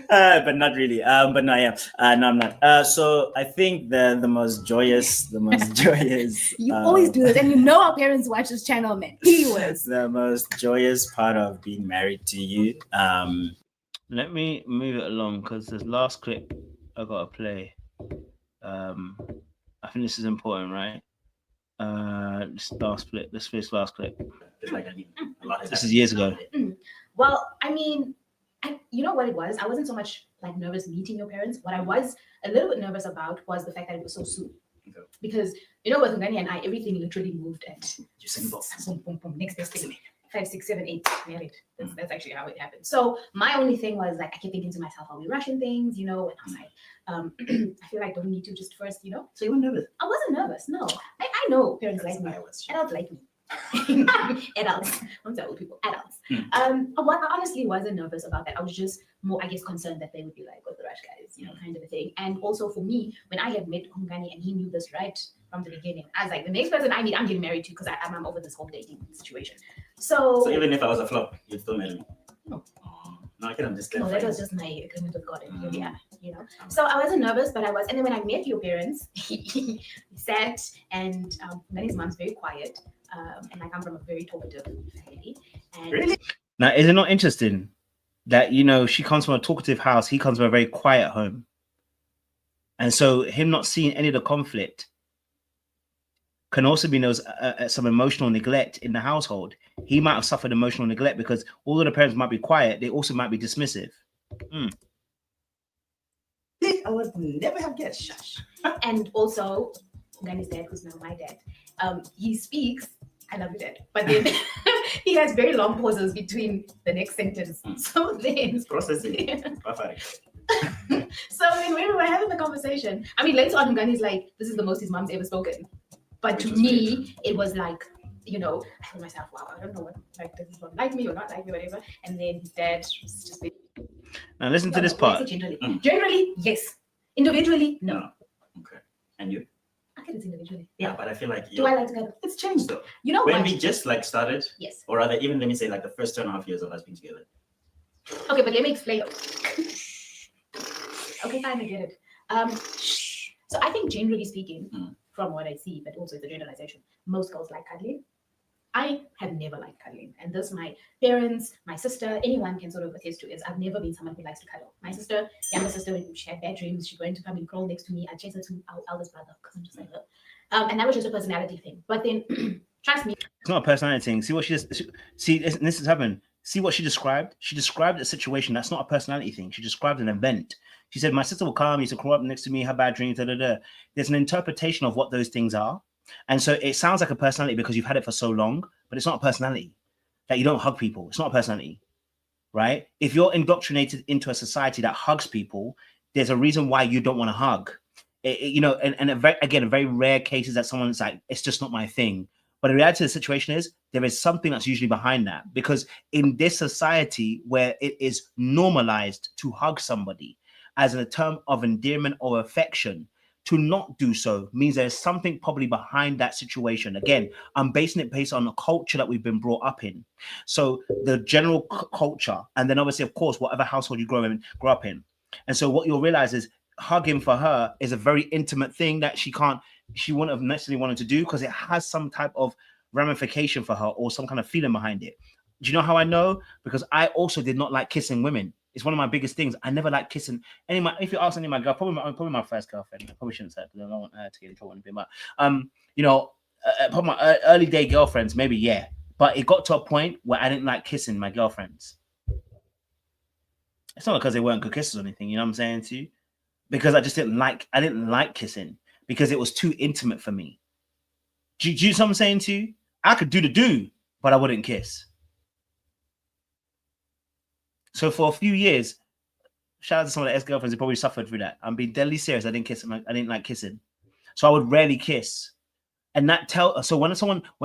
But not really. But no, yeah. No, I'm not. So I think the most joyous. You always do this, and you know our parents watch this channel, man. The most joyous part of being married to you. Let me move it along because this last clip I gotta play. I think this is important, right? This last clip. Let's finish last clip. This is years ago. Well, I mean, you know what it was? I wasn't so much like nervous meeting your parents. What I was a little bit nervous about was the fact that it was so soon. Okay. Because, you know, with Ngani and I, everything literally moved at just boom, boom, boom, next best thing. 5, 6, 7, 8 married. That's actually how it happened. So my only thing was like, I kept thinking to myself, are we rushing things, you know? And I was like, I feel like don't we need to just first, you know? So you were nervous? I wasn't nervous. No, I know parents like me. Adults like me. Adults, I'm old people, adults. What I honestly wasn't nervous about that. I was just more, I guess, concerned that they would be like, "Oh, the rush guys," you know, kind of a thing. And also for me, when I had met Hungani and he knew this right from the beginning, I was like, the next person I meet, I'm getting married to because I'm over this whole dating situation. So even if I was a flop, you'd still marry me? No. No, I can understand. No, that was just my agreement with God, and here we are, you know. So I wasn't nervous, but I was. And then when I met your parents, he sat, and His mom's very quiet, and I come from a very talkative family. And really? Now, is it not interesting that, you know, she comes from a talkative house, he comes from a very quiet home, and so him not seeing any of the conflict can also be some emotional neglect in the household. He might have suffered emotional neglect because although the parents might be quiet, they also might be dismissive. I would never have guessed. Shush. And also, Ngani's dad, who's now my dad, he speaks. I love your dad, but then he has very long pauses between the next sentence. So then It's processing. So when we were having the conversation, I mean, later on, Ngani's like, "This is the most his mom's ever spoken." But to me, it was like, you know, I told myself, wow, I don't know what, like, does this one like me or not like me, whatever. And then his dad was just like, now listen to this part. Generally, yes. Individually, no. Okay. And you? I can it's individually. Yeah, but I feel like do I like together? It's changed though. You know when what? we just like started, yes. Or rather, even let me say like the first 2.5 years of us being together. Okay, but let me explain. Okay, fine, I get it. So I think generally speaking, from what I see, but also it's a generalization, most girls like cuddling. I have never liked cuddling. And this, my parents, my sister, anyone can sort of attest to is I've never been someone who likes to cuddle. My sister, younger sister, when she had bad dreams, she's going to come and crawl next to me. I'd chase her to our eldest brother because I'm just like her. And that was just a personality thing. But then, trust me. It's not a personality thing. See what she just, see, this has happened. See what she described? She described a situation that's not a personality thing. She described an event. She said, my sister will come, used to crawl up next to me, have bad dreams, There's an interpretation of what those things are. And so it sounds like a personality because you've had it for so long, but it's not a personality. That you don't hug people. It's not a personality, right? If you're indoctrinated into a society that hugs people, there's a reason why you don't want to hug. You know, and a very rare cases that someone's like, it's just not my thing. But the reality of the situation is there is something that's usually behind that, because in this society where it is normalized to hug somebody as a term of endearment or affection, to not do so means there's something probably behind that situation. Again, I'm basing it based on the culture that we've been brought up in. So the general culture, and then obviously, of course, whatever household you grow up in. And so what you'll realize is hugging for her is a very intimate thing that she wouldn't have necessarily wanted to do because it has some type of ramification for her or some kind of feeling behind it. Do you know how I know? Because I also did not like kissing women. It's one of my biggest things. I never like kissing if you ask any of my girl, probably my first girlfriend. I probably shouldn't say it because I don't want her to get in trouble or anything. But you know, probably my early day girlfriends, maybe, yeah. But it got to a point where I didn't like kissing my girlfriends. It's not because they weren't good kisses or anything, you know what I'm saying to you? Because I didn't like kissing because it was too intimate for me. Do you know what I'm saying to you? I could do, but I wouldn't kiss. So for a few years, shout out to some of the ex-girlfriends who probably suffered through that. I'm being deadly serious. I didn't like kissing. So I would rarely kiss. And so when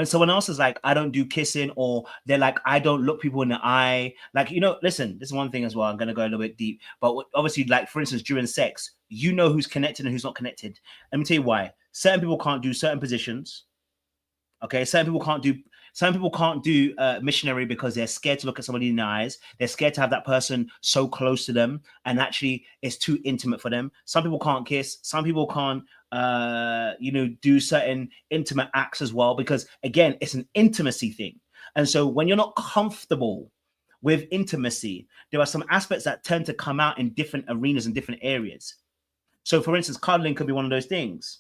someone else is like, I don't do kissing, or they're like, I don't look people in the eye. Like, you know, listen, this is one thing as well. I'm going to go a little bit deep. But obviously, like, for instance, during sex, you know who's connected and who's not connected. Let me tell you why. Certain people can't do certain positions. Okay, certain people can't do missionary because they're scared to look at somebody in the eyes. They're scared to have that person so close to them, and actually it's too intimate for them. Some people can't kiss. Some people can't, do certain intimate acts as well, because again, it's an intimacy thing. And so when you're not comfortable with intimacy, there are some aspects that tend to come out in different arenas and different areas. So for instance, cuddling could be one of those things.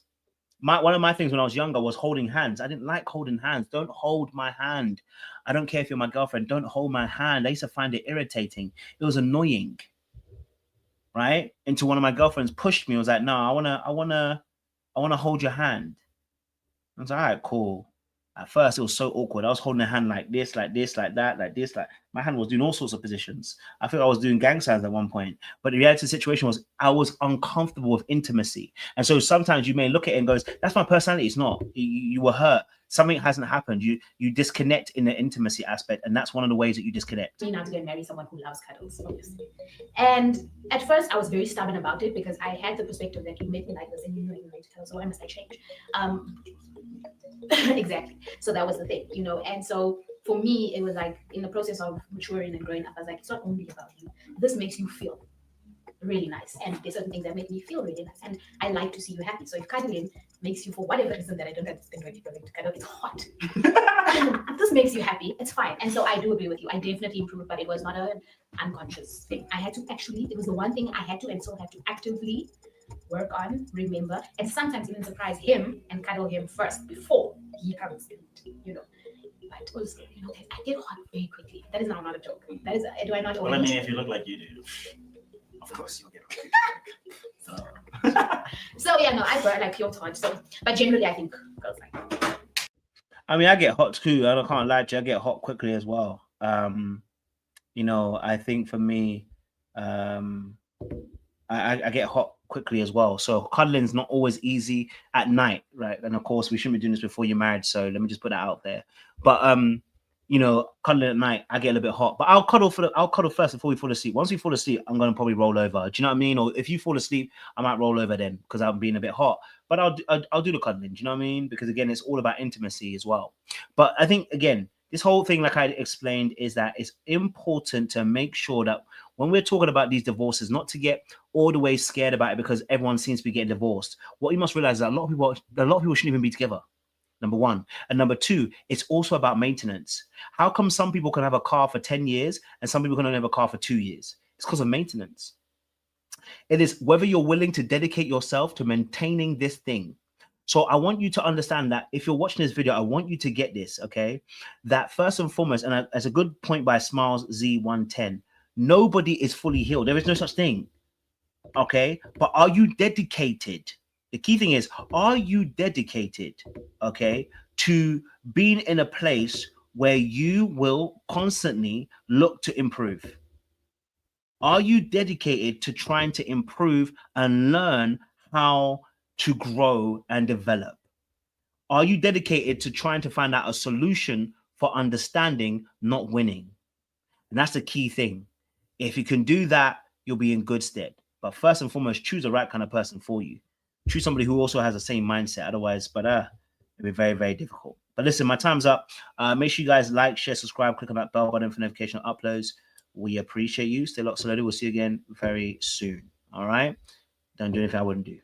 One of my things when I was younger was holding hands. I didn't like holding hands. Don't hold my hand. I don't care if you're my girlfriend. Don't hold my hand. I used to find it irritating. It was annoying, right? Until one of my girlfriends pushed me. I was like, no, I wanna hold your hand. I was like, all right, cool. At first, it was so awkward. I was holding her hand like this, like this, like that, like this, like my hand was doing all sorts of positions. I think I was doing gang signs at one point. But the reality of the situation was I was uncomfortable with intimacy. And so sometimes you may look at it and goes, that's my personality. It's not. You were hurt. Something hasn't happened. You disconnect in the intimacy aspect. And that's one of the ways that you disconnect. You now to go and marry someone who loves cuddles, obviously. And at first I was very stubborn about it because I had the perspective that you made me like this and you know you're going to cuddle, so why must I change? Exactly. So that was the thing, you know. And so for me, it was like in the process of maturing and growing up, I was like, it's not only about you. This makes you feel really nice. And there's certain things that make me feel really nice. And I like to see you happy. So if cuddling makes you, for whatever reason that I don't have to spend 20 to cuddle, it's hot. If this makes you happy, it's fine. And so I do agree with you. I definitely improved, but it was not an unconscious thing. I had to actually, it was the one thing I had to and still have to actively work on, remember, and sometimes even surprise him and cuddle him first before he comes in, you know. But also, you know, I get hot very quickly. That is now not a joke. That is, do I not? Well, I mean, if you look like you do, of course you'll get hot. So yeah, no, I burn like pure hot. So, but generally, I think girls like. I mean, I get hot too. I can't lie to you. I get hot quickly as well. You know, I think for me, I get hot quickly as well. So cuddling's not always easy at night, right? And of course, we shouldn't be doing this before you're married. So let me just put that out there. But you know, cuddling at night, I get a little bit hot. But I'll cuddle first before we fall asleep. Once we fall asleep, I'm gonna probably roll over. Do you know what I mean? Or if you fall asleep, I might roll over then because I'm being a bit hot. But I'll do the cuddling. Do you know what I mean? Because again, it's all about intimacy as well. But I think again, this whole thing, like I explained, is that it's important to make sure that when we're talking about these divorces, not to get all the way scared about it because everyone seems to be getting divorced. What you must realize is that a lot of people shouldn't even be together. Number one. And number two, it's also about maintenance. How come some people can have a car for 10 years and some people can only have a car for 2 years? It's because of maintenance. It is whether you're willing to dedicate yourself to maintaining this thing. So I want you to understand that if you're watching this video, I want you to get this, okay? That first and foremost, and as a good point by Smiles Z110, nobody is fully healed. There is no such thing, okay? But are you dedicated? The key thing is, are you dedicated, okay, to being in a place where you will constantly look to improve? Are you dedicated to trying to improve and learn how to grow and develop? Are you dedicated to trying to find out a solution for understanding, not winning? And that's the key thing. If you can do that, you'll be in good stead. But first and foremost, choose the right kind of person for you. Choose somebody who also has the same mindset. Otherwise, it'll be very, very difficult. But listen, my time's up. Make sure you guys like, share, subscribe, click on that bell button for notification of uploads. We appreciate you. Stay locked, so we'll see you again very soon. All right? Don't do anything I wouldn't do.